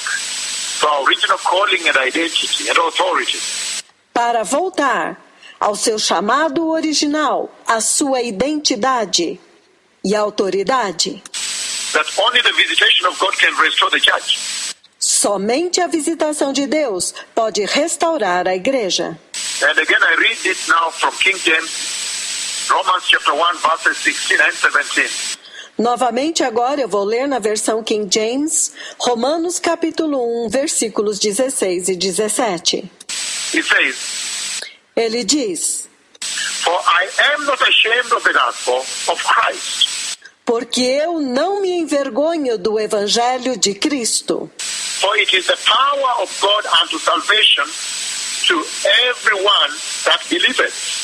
to our original calling and identity and authority. Para voltar ao seu chamado original, à sua identidade e autoridade. That only the visitation of God can restore the church. Somente a visitação de Deus pode restaurar a igreja. And again, I read it now from King James, Romans chapter 1, verses 16 and 17. Novamente agora eu vou ler na versão King James, Romanos capítulo 1, versículos 16 e 17. It says, Ele diz: For I am not ashamed of the gospel of Christ. Porque eu não me envergonho do Evangelho de Cristo. For it is the power of God unto salvation to everyone that believeth.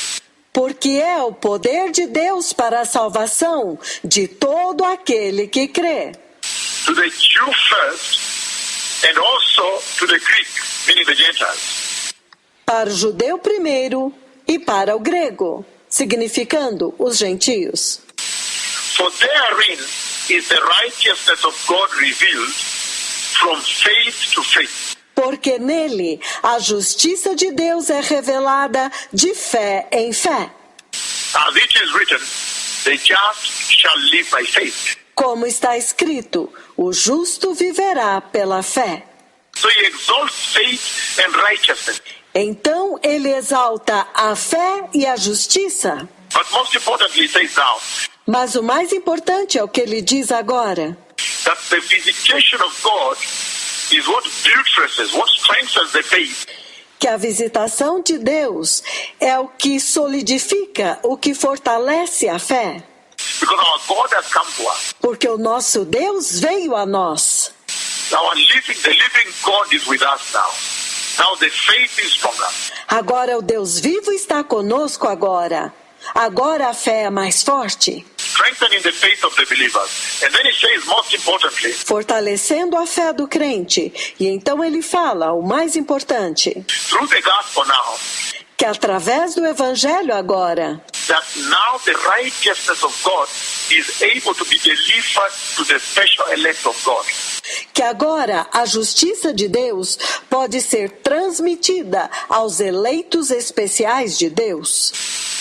Porque é o poder de Deus para a salvação de todo aquele que crê. To the Jew first, and also to the Greek, meaning the Gentiles. Para o judeu primeiro e para o grego, significando os gentios. For therein is the righteousness of God revealed from faith to faith. Porque nele a justiça de Deus é revelada de fé em fé. As it is written, the just shall live by faith. Como está escrito, o justo viverá pela fé. So he exalts faith and righteousness. Então ele exalta a fé e a justiça. But most importantly, he says now, Mas o mais importante é o que ele diz agora. that the visitation of God is what builds, what strengthens the faith. Que a visitação de Deus é o que solidifica, o que fortalece a fé. Because our God has come to us. Porque o nosso Deus veio a nós. The living God is with us now. Now the faith is stronger. Agora o Deus vivo está conosco agora. Agora a fé é mais forte. Strengthening the faith of the believers. And then he says, most importantly, Fortalecendo a fé do crente. E então ele fala o mais importante. through the gospel now, Que através do Evangelho agora, that now the righteousness of God is able to be delivered to the special elect of God. que agora a justiça de Deus pode ser transmitida aos eleitos especiais de Deus.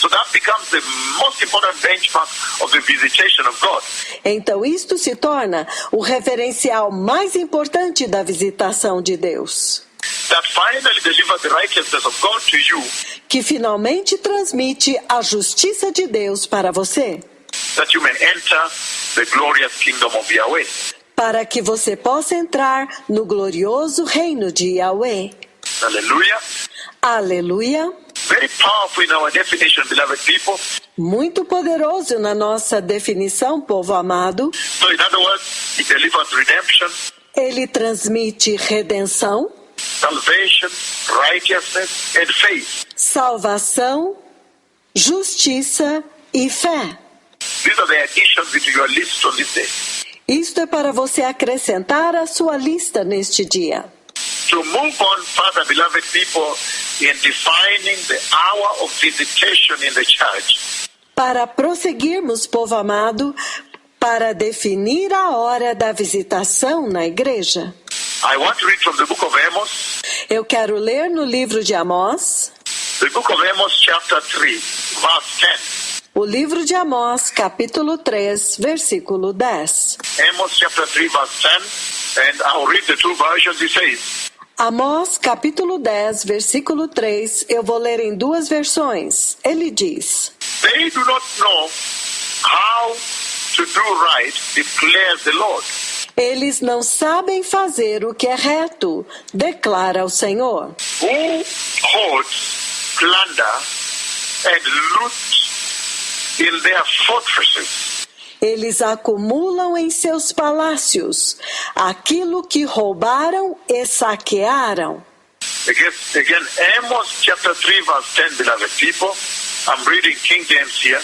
So that becomes the most important benchmark of the visitation of God. Então isto se torna o referencial mais importante da visitação de Deus, That finally delivers the righteousness of God to you, que finalmente transmite a justiça de Deus para você, that you may enter the glorious kingdom of Yahweh. para que você possa entrar no glorioso reino de Yahweh. Hallelujah. Aleluia! Very powerful in our definition, beloved people. Muito poderoso na nossa definição, povo amado. So in other words, it delivers redemption, Ele transmite redenção, salvation, righteousness, and faith. salvação, justiça e fé. These are the additions into your list on this day. Isto é para você acrescentar à sua lista neste dia. To move on further, beloved people, in defining the hour of visitation in the church, Para prosseguirmos, povo amado, para definir a hora da visitação na igreja. I want to read from the book of Amos, Eu quero ler no livro de Amós, the book of Amos chapter 3, verse 10. o livro de Amós, capítulo 3, versículo 10. Amos chapter 3, verse 10, and I'll read the two versions. It says, Amós, capítulo 10, versículo 3, eu vou ler em duas versões. Ele diz: They do not know how to do right, declares the Lord. Eles não sabem fazer o que é reto, declara o Senhor. Who hoards plunder and loot in their fortresses? Eles acumulam em seus palácios aquilo que roubaram e saquearam. Again, Amos chapter 3, verse 10, beloved people. I'm reading King James here.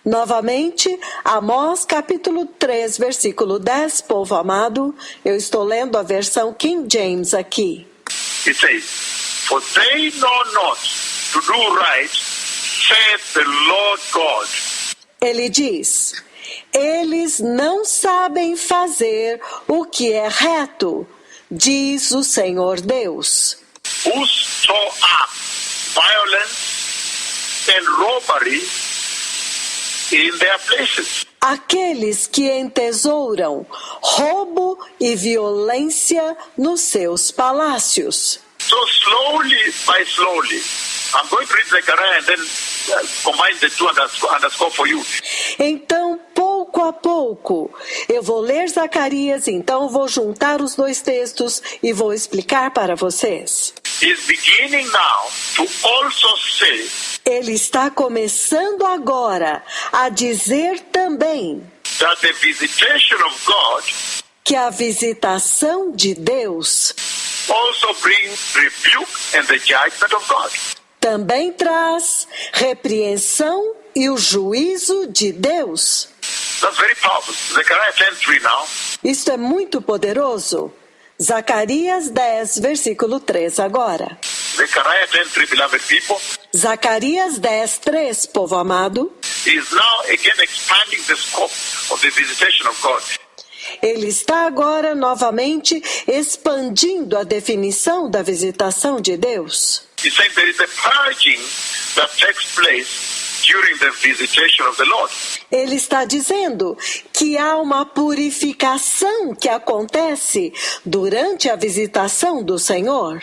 Novamente, Amós capítulo 3, versículo 10, povo amado, eu estou lendo a versão King James aqui. It says, For they know not to do right, saith the Lord God. Ele diz: eles não sabem fazer o que é reto, diz o Senhor Deus. Who store up violence and robbery in their places. Aqueles que entesouram roubo e violência nos seus palácios. So slowly by slowly, I'm going to read Zechariah and then combine the two underscore for you. Então, pouco a pouco, eu vou ler Zacarias, então vou juntar os dois textos e vou explicar para vocês. He's beginning now to also say Ele está começando agora a dizer também that the visitation of God que a visitação de Deus also brings rebuke and the judgment of God. também traz repreensão e o juízo de Deus. That's very powerful. Zechariah 10:3 now. Isto é muito poderoso. Zacarias 10, versículo 3 agora. Zechariah 10:3, beloved people, Zacarias 10, 3, povo amado. is now again expanding the scope of the visitation of God. Ele está agora novamente expandindo a definição da visitação de Deus. He's saying there is a purging that takes place during the visitation of the Lord. Ele está dizendo que há uma purificação que acontece durante a visitação do Senhor.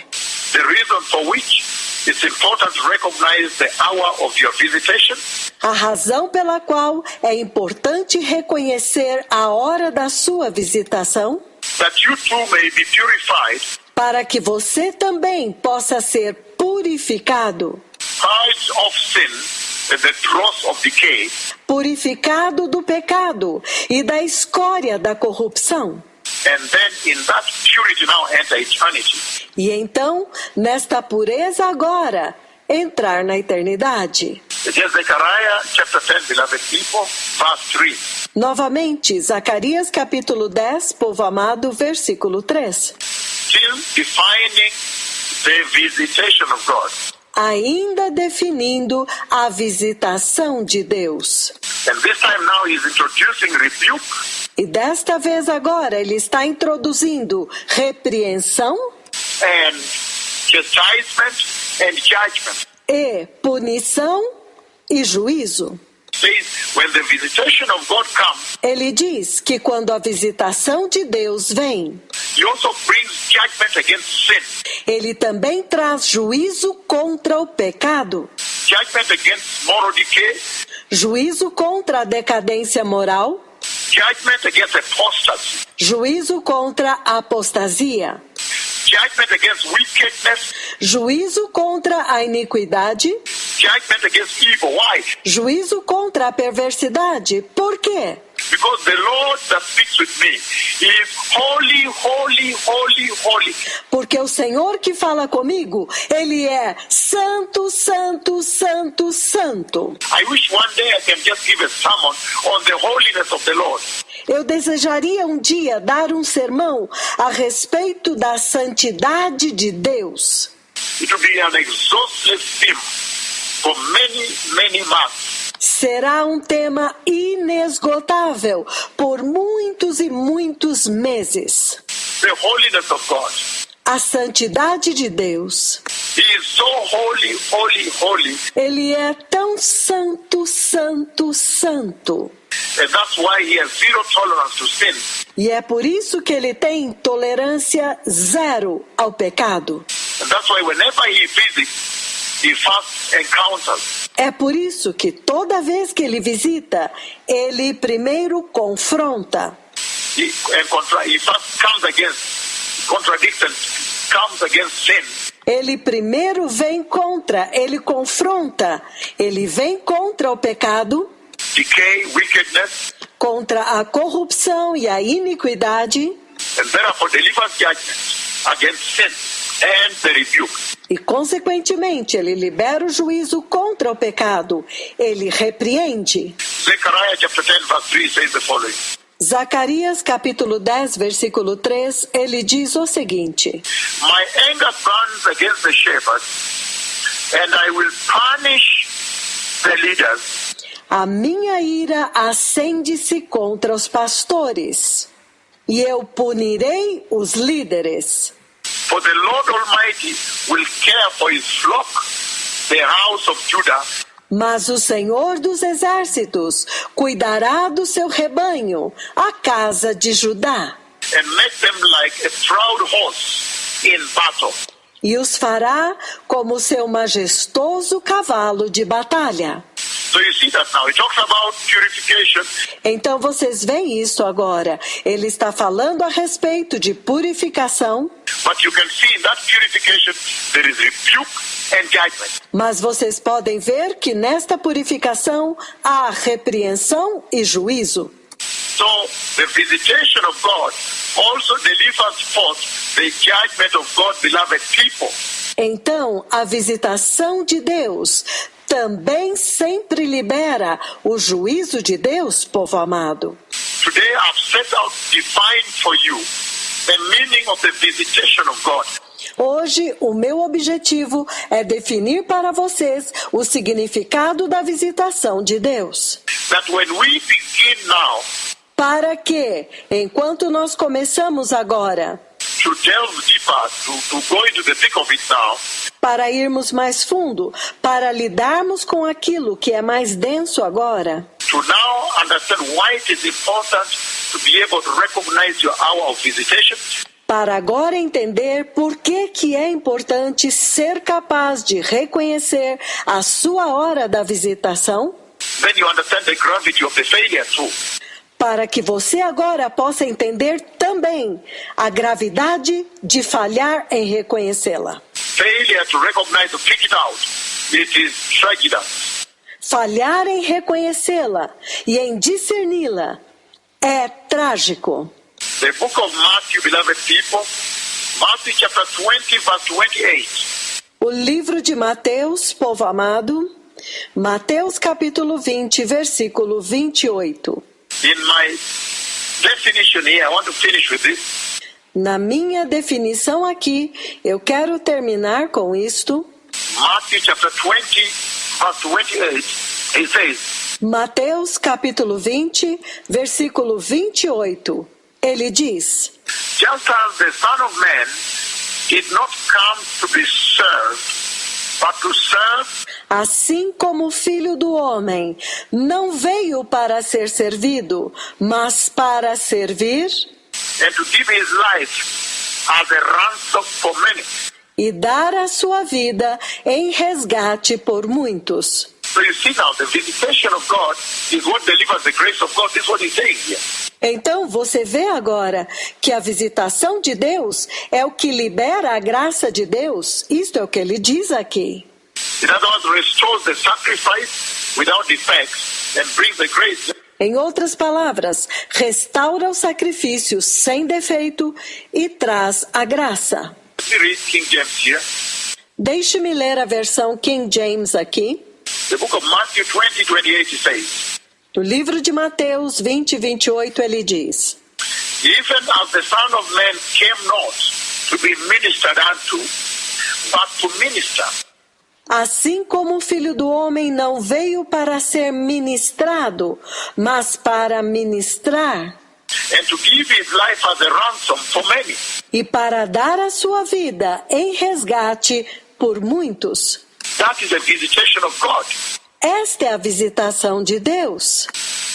The reason for which it's important to recognize the hour of your visitation A razão pela qual é importante reconhecer a hora da sua visitação, that you too may be purified, para que você também possa ser purificado, purged of sin and the dross of decay, purificado do pecado e da escória da corrupção. and then in that purity now enter eternity. E então, nesta pureza agora, entrar na eternidade. Again, Zechariah chapter 10, beloved people, verse 3. Novamente, Zacarias capítulo 10, povo amado, versículo 3. Still defining the visitation of God. Ainda definindo a visitação de Deus. And this time now he's introducing rebuke E desta vez agora ele está introduzindo repreensão and chastisement and judgment. e punição e juízo. Says when the visitation of God comes, Ele diz que quando a visitação de Deus vem, he also brings judgment against sin, ele também traz juízo contra o pecado, judgment against moral decay, juízo contra a decadência moral, judgment against apostasy, juízo contra a apostasia, judgment against wickedness, juízo contra a iniquidade, judgment against evil. Why? juízo contra a perversidade. Por quê? Because the Lord that speaks with me is holy, holy, holy, holy. Porque o Senhor que fala comigo, Ele é santo, santo, santo, santo. I wish one day I can just give a sermon on the holiness of the Lord. Eu desejaria um dia dar um sermão a respeito da santidade de Deus. It will be an exhaustless theme for many, many months. Será um tema inesgotável por muitos e muitos meses. The holiness of God. A santidade de Deus. He is so holy, holy, holy. Ele é tão santo, santo, santo. And that's why he has zero tolerance to sin. E é por isso que ele tem tolerância zero ao pecado. And that's why whenever he visits, he first encounters. É por isso que toda vez que ele visita, ele primeiro confronta. He first comes against, contradicts and comes against sin. Ele primeiro vem contra, ele confronta, ele vem contra o pecado, Decay, wickedness, contra a corrupção e a iniquidade, and therefore delivers judgment against sin and the rebuke. e consequentemente ele libera o juízo contra o pecado, ele repreende. Zechariah chapter 10 verse 3 says the following. Zacarias capítulo 10, versículo 3, ele diz o seguinte: My anger burns against the shepherds, and I will punish the leaders. A minha ira acende-se contra os pastores, e eu punirei os líderes. For the Lord Almighty will care for his flock, the house of Judah. Mas o Senhor dos Exércitos cuidará do seu rebanho, a casa de Judá. And make them like a proud horse in battle. E os fará como seu majestoso cavalo de batalha. So you see that now. It talks about purification. Então vocês veem isso agora. Ele está falando a respeito de purificação. But you can see in that purification there is rebuke and judgment. Mas vocês podem ver que nesta purificação há repreensão e juízo. So the visitation of God also delivers forth the judgment of God's beloved people. Então, a visitação de Deus também sempre libera o juízo de Deus, povo amado. Today I've set out define for you the meaning of the visitation of God. Hoje, o meu objetivo é definir para vocês o significado da visitação de Deus. That when we begin now Para que, enquanto nós começamos agora, to delve deeper, to go into the thick of it now, para irmos mais fundo, para lidarmos com aquilo que é mais denso agora, to now understand why it is important to be able to recognize your hour of visitation, para agora entender por que é importante ser capaz de reconhecer a sua hora da visitação, then you understand the gravity of the failure too. para que você agora possa entender também a gravidade de falhar em reconhecê-la. Failure to recognize or pick it out, it is tragedy. Falhar em reconhecê-la e em discerni-la é trágico. The book of Matthew, beloved people, Matthew chapter 20, verse 28. O livro de Mateus, povo amado, Mateus capítulo 20, versículo 28. In my definition here, I want to finish with this. Na minha definição aqui, eu quero terminar com isto. Matthew chapter 20, verse 28, it says, Mateus capítulo 20, versículo 28. Ele diz: just as the Son of Man did not come to be served, but to serve, assim como o Filho do Homem não veio para ser servido, mas para servir and to give his life as a ransom for many. e dar a sua vida em resgate por muitos. So you see now, the visitation of God is what delivers the grace of God. This is what he's saying here. Então você vê agora que a visitação de Deus é o que libera a graça de Deus. Isto é o que ele diz aqui. In other words, restores the sacrifice without defects and brings the grace. Em outras palavras, restaura o sacrifício sem defeito e traz a graça. Let me read King James here. Deixe-me ler a versão King James aqui. The book of Matthew 20, 28, it says, No livro de Mateus 20, 28, ele diz: even as the Son of Man came not to be ministered unto, but to minister. Assim como o Filho do Homem não veio para ser ministrado, mas para ministrar, And to give his life as a ransom for many. e para dar a sua vida em resgate por muitos. That is the visitation of God. Esta é a visitação de Deus.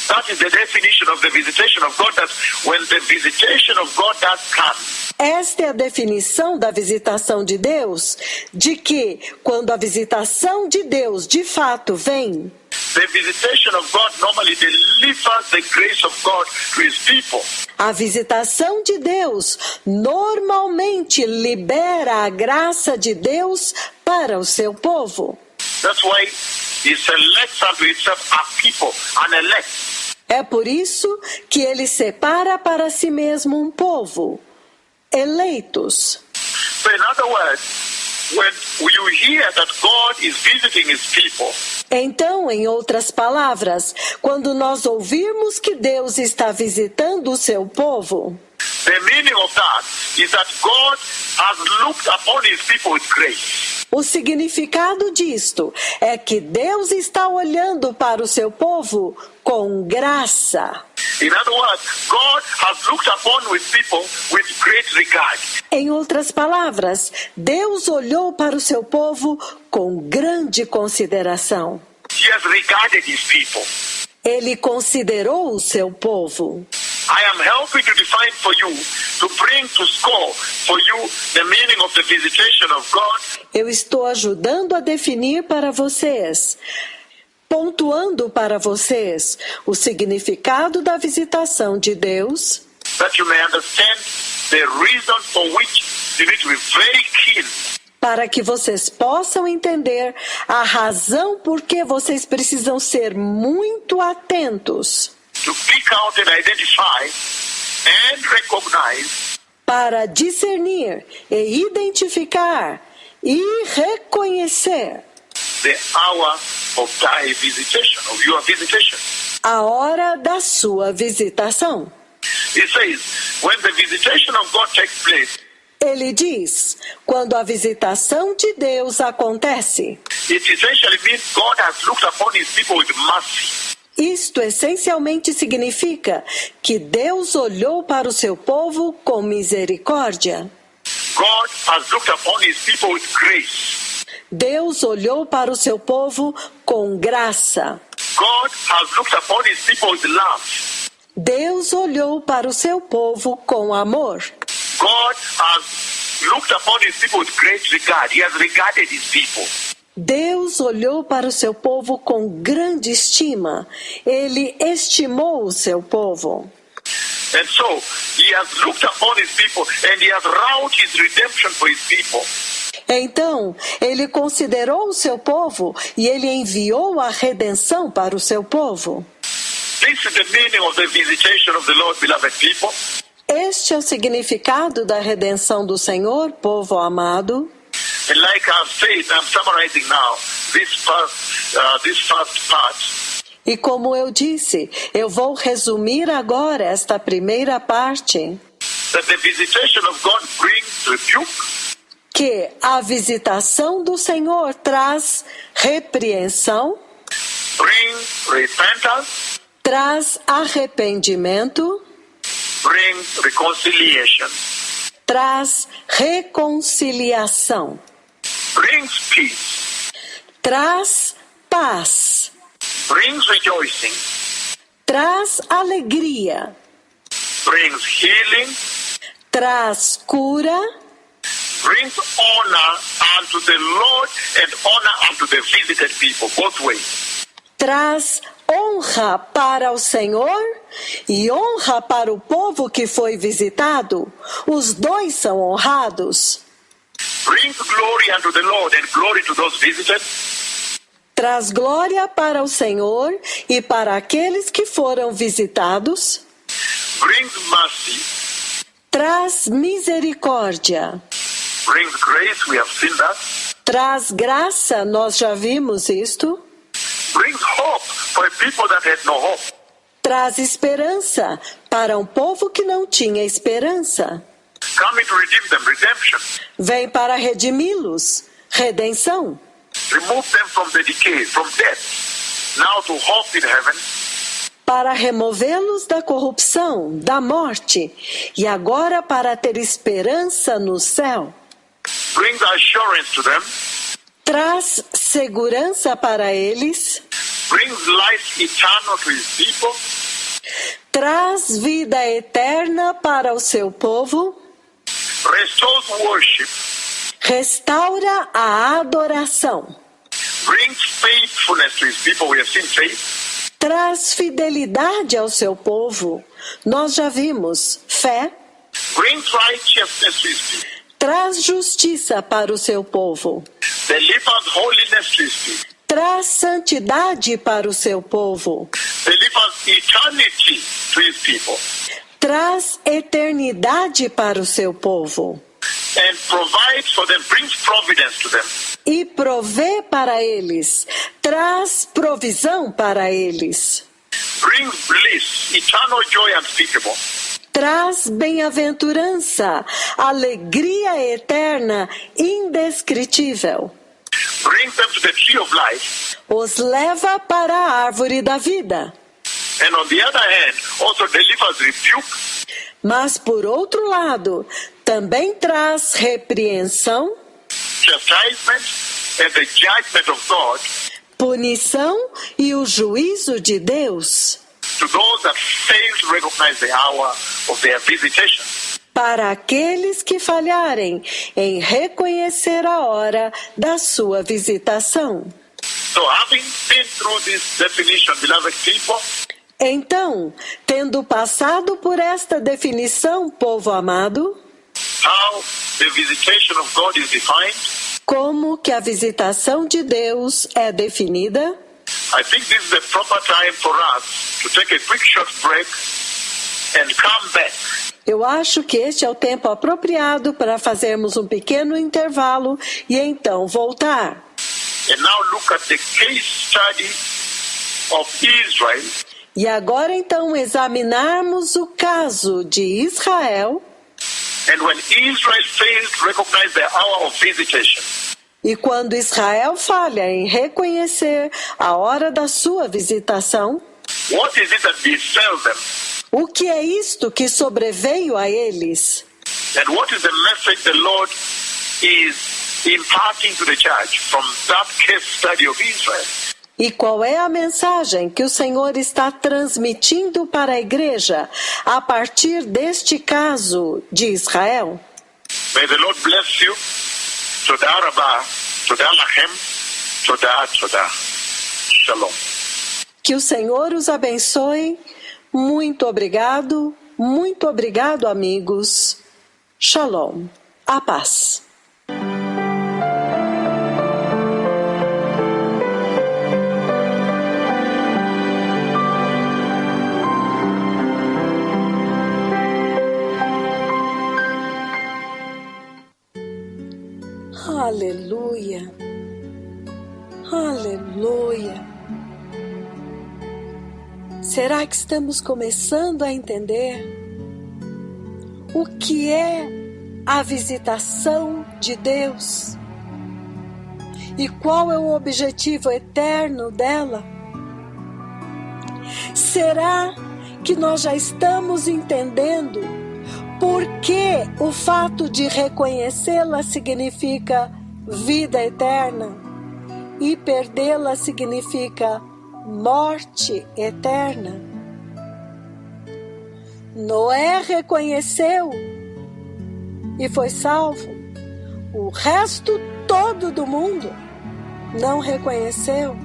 That is the definition of the visitation of God. That when the visitation of God does come, Esta é a definição da visitação de Deus, de que, quando a visitação de Deus de fato vem, the visitation of God normally delivers the grace of God to his people. a visitação de Deus normalmente libera a graça de Deus para o seu povo. That's why he selects unto himself a people, an elect. É por isso que ele separa para si mesmo um povo, eleitos. So in other words, when you hear that God is visiting his people, Então, em outras palavras, quando nós ouvirmos que Deus está visitando o seu povo, the meaning of that is that God has looked upon his people with grace. O significado disto é que Deus está olhando para o seu povo com graça. In other words, God has looked upon with people with great regard. Em outras palavras, Deus olhou para o seu povo com grande consideração. He has regarded his people. Ele considerou o seu povo. I am helping to define for you, to bring to score for you the meaning of the visitation of God. Eu estou ajudando a definir para vocês, pontuando para vocês o significado da visitação de Deus, That you may understand the reason for which you need to be very keen. para que vocês possam entender a razão por que vocês precisam ser muito atentos To pick out and identify and recognize para discernir e identificar e reconhecer the hour of thy visitation, of your visitation. a hora da sua visitação. It says, when the visitation of God takes place, Ele diz, quando a visitação de Deus acontece, it essentially means God has looked upon his people with mercy. isto essencialmente significa que Deus olhou para o seu povo com misericórdia. God has looked upon his people with grace. Deus olhou para o seu povo com graça. God has looked upon his people with love. Deus olhou para o seu povo com amor. God has looked upon his people with great regard. He has regarded his people. Deus olhou para o seu povo com grande estima. Ele estimou o seu povo. And so, he has looked upon his people and he has wrought his redemption for his people. Então, ele considerou o seu povo e ele enviou a redenção para o seu povo. This is the meaning of the visitation of the Lord, beloved people. Este é o significado da redenção do Senhor, povo amado. And like I've said, I'm summarizing now this first part. E como eu disse, eu vou resumir agora esta primeira parte, That the visitation of God brings rebuke, que a visitação do Senhor traz repreensão, brings repentance, traz arrependimento, brings reconciliation, traz reconciliação, brings peace, traz paz, brings rejoicing, traz alegria, brings healing, traz cura, brings honor unto the Lord and honor unto the visited people, both ways. traz honra para o Senhor e honra para o povo que foi visitado. Os dois são honrados. Brings glory unto the Lord and glory to those visited. Traz glória para o Senhor e para aqueles que foram visitados. Brings mercy, Traz misericórdia. brings grace, we have seen that. Traz graça, nós já vimos isto. Brings hope for a people that had no hope. Traz esperança para um povo que não tinha esperança. Coming to redeem them, redemption. Vem para redimi-los, redenção. Remove them from the decay, from death. Now to hope in heaven. Para removê-los da corrupção, da morte, e agora para ter esperança no céu. Brings assurance to them. Traz segurança para eles, Brings life eternal to his people. traz vida eterna para o seu povo, Restores worship. restaura a adoração, Brings faithfulness to his people. We have seen faith. traz fidelidade ao seu povo. Nós já vimos fé, Brings righteousness to his people. traz justiça para o seu povo, Delivers holiness to his people. traz santidade para o seu povo, Delivers eternity to his people. traz eternidade para o seu povo And provides for them, brings providence to them. e provê para eles, traz provisão para eles, Brings bliss, eternal joy unspeakable. traz bem-aventurança, alegria eterna indescritível. brings them to the tree of life, os leva para a árvore da vida. and on the other hand, also delivers rebuke, Mas, por outro lado, também traz repreensão, chastisement, and the judgment of God punição e o juízo de Deus to those that fail to recognize the hour of their visitation. para aqueles que falharem em reconhecer a hora da sua visitação. So having been through this definition, beloved people, Então, tendo passado por esta definição, povo amado, how the visitation of God is defined, como que a visitação de Deus é definida, I think this is the proper time for us to take a quick short break and come back eu acho que este é o tempo apropriado para fazermos um pequeno intervalo e então voltar. and now look at the case study of Israel E agora então examinarmos o caso de Israel and when Israel fails to recognize the hour of visitation. e quando Israel falha em reconhecer a hora da sua visitação. What is it that befell them? O que é isto que sobreveio a eles? And what is the message the Lord is imparting to the church from that case study of Israel? E qual é a mensagem que o Senhor está transmitindo para a igreja a partir deste caso de Israel? May the Lord bless you. Toda Rabbah, Toda Lachem, Toda Toda. Shalom. Que o Senhor os abençoe. Muito obrigado, amigos. Shalom. A paz. Aleluia. Aleluia. Será que estamos começando a entender o que é a visitação de Deus? E qual é o objetivo eterno dela? Será que nós já estamos entendendo por que o fato de reconhecê-la significa vida eterna e perdê-la significa morte eterna? Noé reconheceu e foi salvo. O resto todo do mundo não reconheceu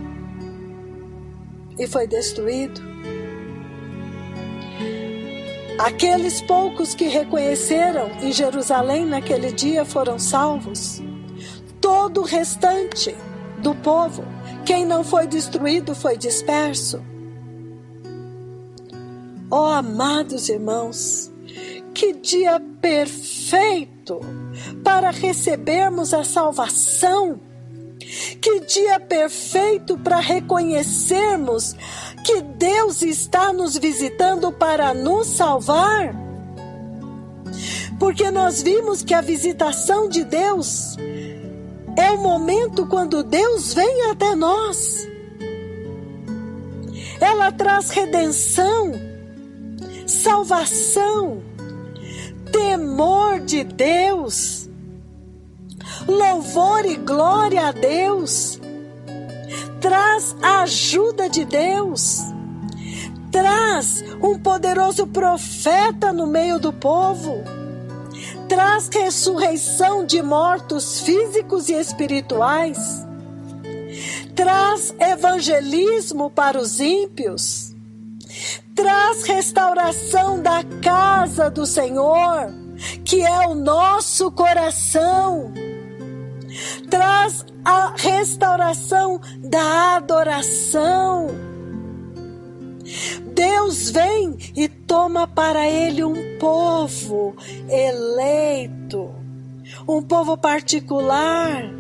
e foi destruído. Aqueles poucos que reconheceram em Jerusalém naquele dia foram salvos. Todo o restante do povo, quem não foi destruído, foi disperso. Oh, amados irmãos, que dia perfeito para recebermos a salvação. Que dia perfeito para reconhecermos que Deus está nos visitando para nos salvar. Porque nós vimos que a visitação de Deus é o momento quando Deus vem até nós. Ela traz redenção, salvação, temor de Deus, louvor e glória a Deus, traz a ajuda de Deus, traz um poderoso profeta no meio do povo, traz ressurreição de mortos físicos e espirituais, traz evangelismo para os ímpios, traz restauração da casa do Senhor, que é o nosso coração, traz a restauração da adoração. Deus vem e toma para ele um povo eleito, um povo particular.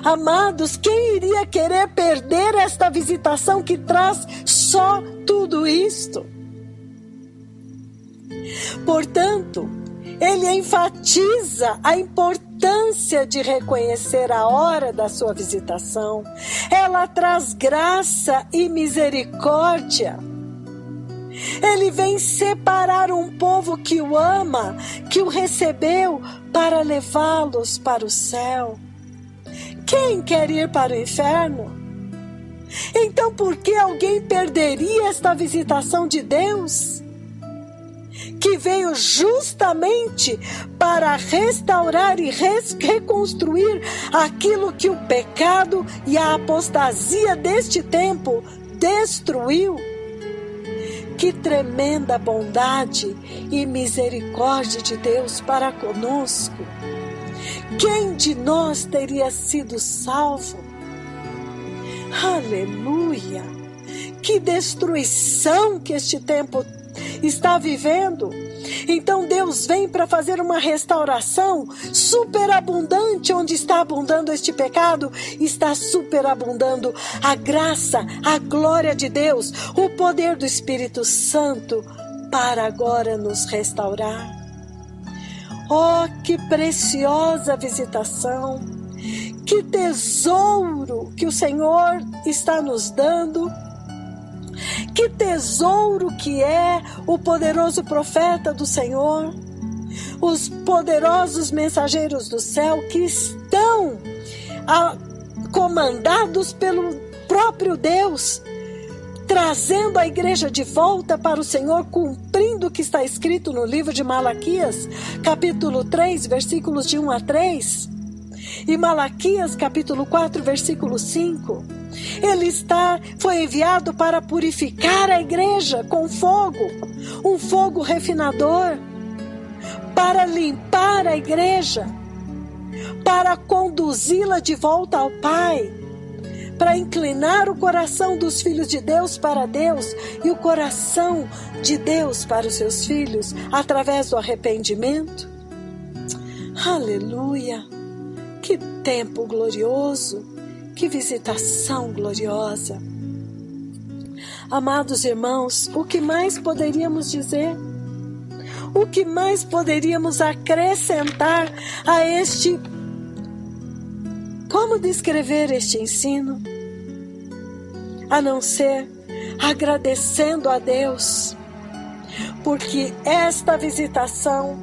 Amados, quem iria querer perder esta visitação que traz só tudo isto? Portanto, ele enfatiza a importância importância de reconhecer a hora da sua visitação. Ela traz graça e misericórdia. Ele vem separar um povo que o ama, que o recebeu, para levá-los para o céu. Quem quer ir para o inferno? Então por que alguém perderia esta visitação de Deus? Que veio justamente para restaurar e reconstruir aquilo que o pecado e a apostasia deste tempo destruiu. Que tremenda bondade e misericórdia de Deus para conosco! Quem de nós teria sido salvo? Aleluia! Que destruição que este tempo está vivendo. Então Deus vem para fazer uma restauração superabundante. Onde está abundando este pecado, está superabundando a graça, a glória de Deus, o poder do Espírito Santo para agora nos restaurar. Oh, que preciosa visitação, que tesouro que o Senhor está nos dando. Que tesouro que é o poderoso profeta do Senhor, os poderosos mensageiros do céu que estão comandados pelo próprio Deus, trazendo a igreja de volta para o Senhor, cumprindo o que está escrito no livro de Malaquias, capítulo 3, versículos de 1 a 3, e Malaquias, capítulo 4, versículo 5. Ele foi enviado para purificar a igreja com fogo, um fogo refinador, para limpar a igreja, para conduzi-la de volta ao Pai, para inclinar o coração dos filhos de Deus para Deus e o coração de Deus para os seus filhos, através do arrependimento. Aleluia! Que tempo glorioso! Que visitação gloriosa! Amados irmãos, o que mais poderíamos dizer? O que mais poderíamos acrescentar a este... Como descrever este ensino? A não ser agradecendo a Deus, porque esta visitação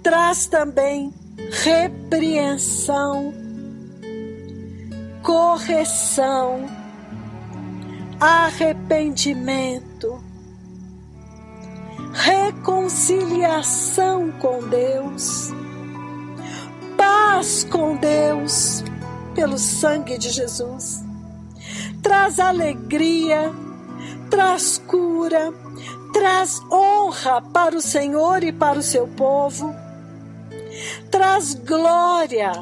traz também repreensão, correção, arrependimento, reconciliação com Deus, paz com Deus pelo sangue de Jesus. Traz alegria, traz cura, traz honra para o Senhor e para o seu povo, traz glória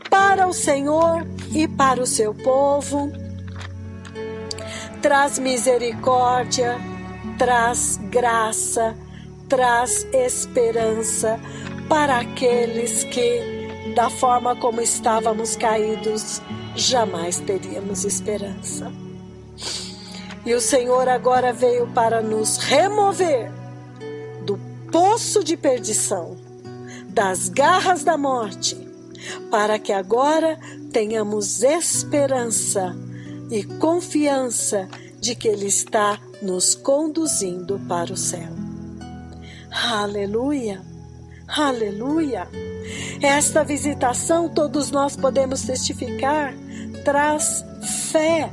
para o Senhor e para o seu povo, traz misericórdia, traz graça, traz esperança para aqueles que, da forma como estávamos caídos, jamais teríamos esperança. E o Senhor agora veio para nos remover do poço de perdição, das garras da morte, para que agora tenhamos esperança e confiança de que Ele está nos conduzindo para o céu. Aleluia! Aleluia! Esta visitação, todos nós podemos testificar, traz fé,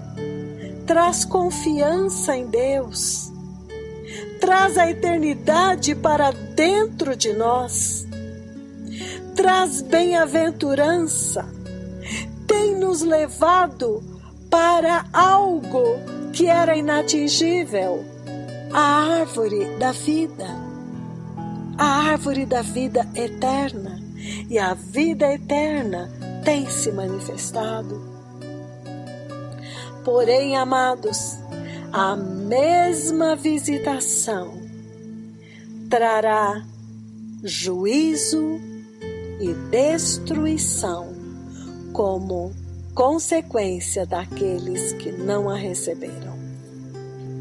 traz confiança em Deus, traz a eternidade para dentro de nós, traz bem-aventurança, tem nos levado para algo que era inatingível, a árvore da vida, a árvore da vida eterna, e a vida eterna tem se manifestado. Porém, amados, a mesma visitação trará juízo e destruição como consequência daqueles que não a receberam.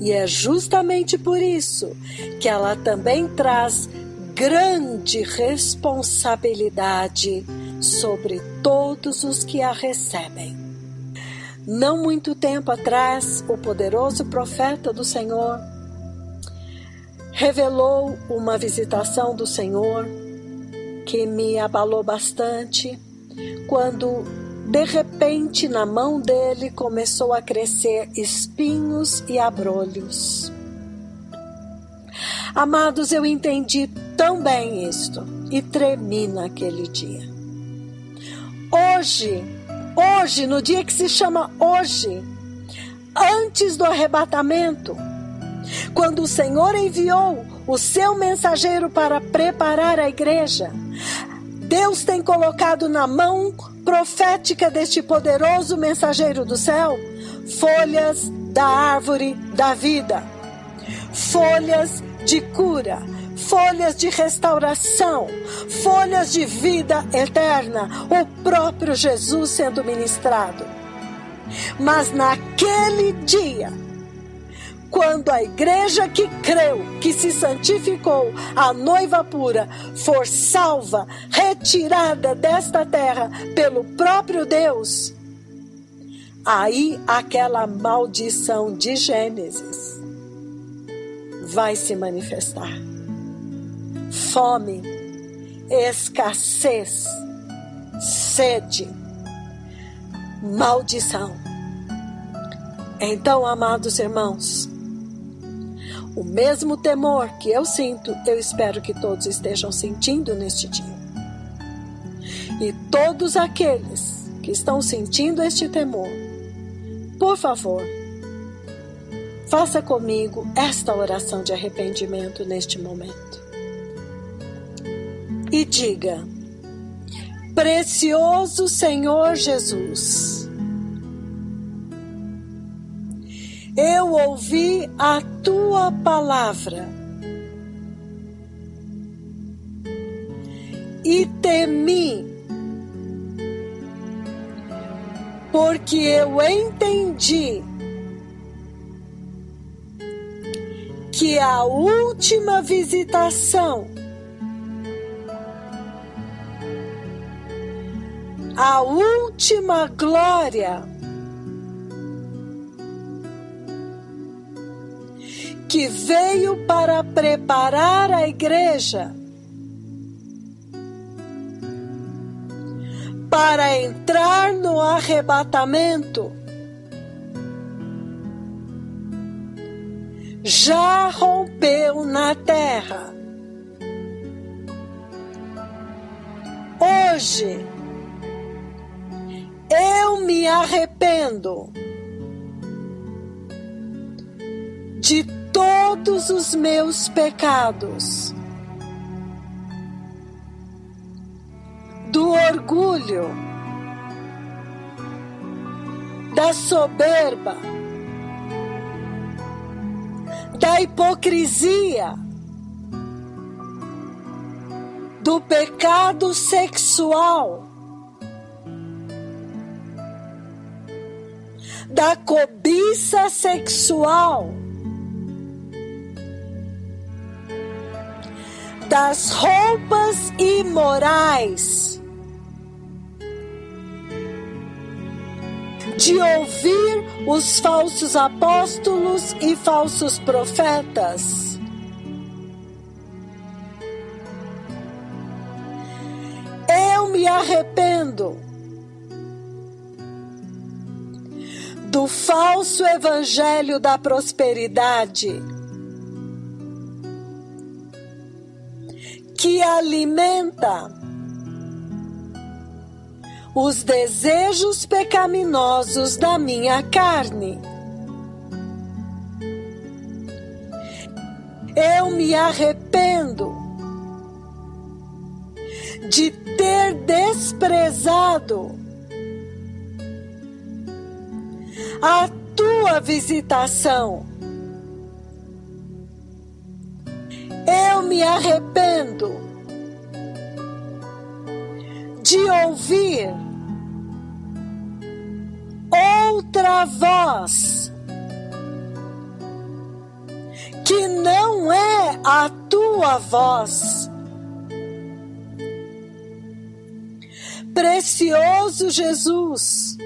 E é justamente por isso que ela também traz grande responsabilidade sobre todos os que a recebem. Não muito tempo atrás, o poderoso profeta do Senhor revelou uma visitação do Senhor que me abalou bastante, quando de repente na mão dele começou a crescer espinhos e abrolhos. Amados, eu entendi tão bem isto e tremi naquele dia. Hoje, no dia que se chama hoje, antes do arrebatamento, quando o Senhor enviou o seu mensageiro para preparar a igreja, Deus tem colocado na mão profética deste poderoso mensageiro do céu folhas da árvore da vida, folhas de cura, folhas de restauração, folhas de vida eterna, o próprio Jesus sendo ministrado. Mas naquele dia, quando a igreja que creu, que se santificou, a noiva pura, for salva, retirada desta terra pelo próprio Deus, aí aquela maldição de Gênesis vai se manifestar. Fome, escassez, sede, maldição. Então, amados irmãos, o mesmo temor que eu sinto, eu espero que todos estejam sentindo neste dia. E todos aqueles que estão sentindo este temor, por favor, faça comigo esta oração de arrependimento neste momento. E diga: precioso Senhor Jesus, eu ouvi a tua palavra e temi, porque eu entendi que a última visitação, a última glória que veio para preparar a igreja para entrar no arrebatamento, já rompeu na terra. Hoje, eu me arrependo de todos os meus pecados, do orgulho, da soberba, da hipocrisia, do pecado sexual, da cobiça sexual, das roupas imorais, de ouvir os falsos apóstolos e falsos profetas, eu me arrependo do falso evangelho da prosperidade, que alimenta os desejos pecaminosos da minha carne. Eu me arrependo de ter desprezado a tua visitação. Eu me arrependo de ouvir outra voz que não é a tua voz. Precioso Jesus,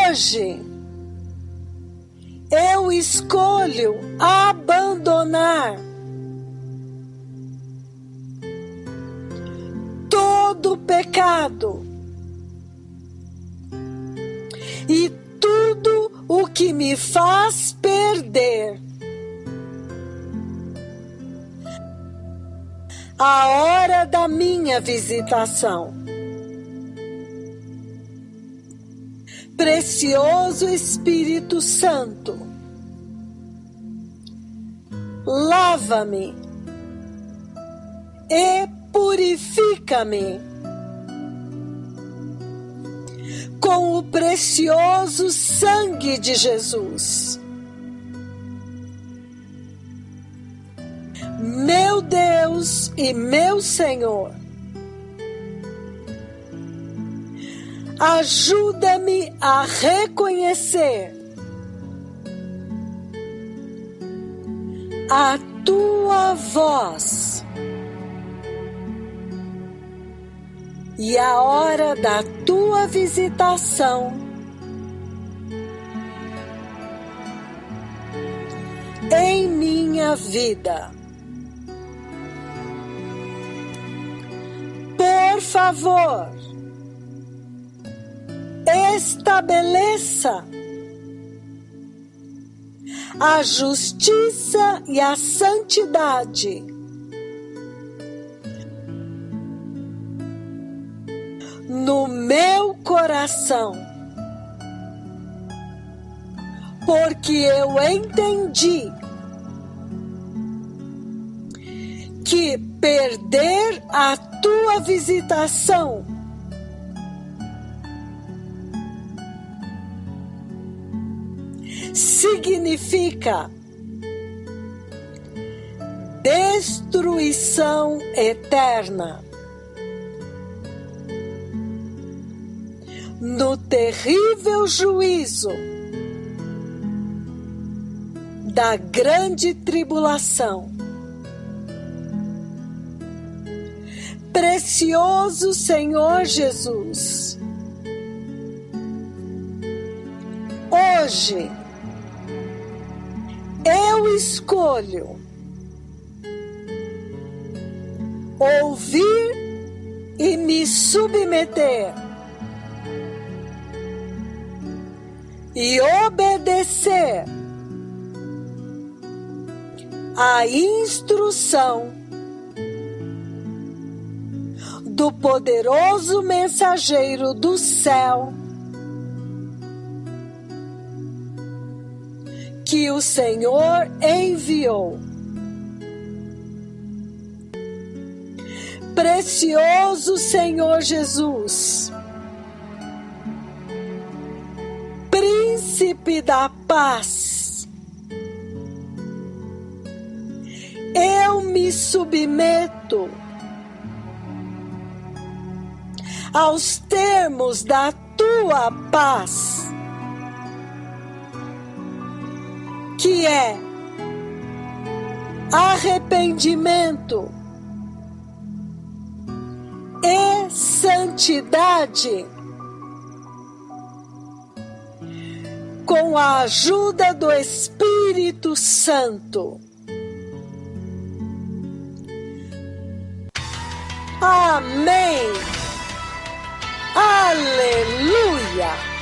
hoje eu escolho abandonar todo pecado e tudo o que me faz perder a hora da minha visitação. Precioso Espírito Santo, lava-me e purifica-me com o precioso sangue de Jesus. Meu Deus e meu Senhor, ajuda-me a reconhecer a tua voz e a hora da tua visitação em minha vida. Por favor, estabeleça a justiça e a santidade no meu coração, porque eu entendi que perder a tua visitação significa destruição eterna no terrível juízo da grande tribulação. Precioso Senhor Jesus, hoje eu escolho ouvir e me submeter e obedecer à instrução do poderoso mensageiro do céu que o Senhor enviou. Precioso Senhor Jesus, Príncipe da paz, eu me submeto aos termos da tua paz, que é arrependimento e santidade, com a ajuda do Espírito Santo. Amém. Aleluia!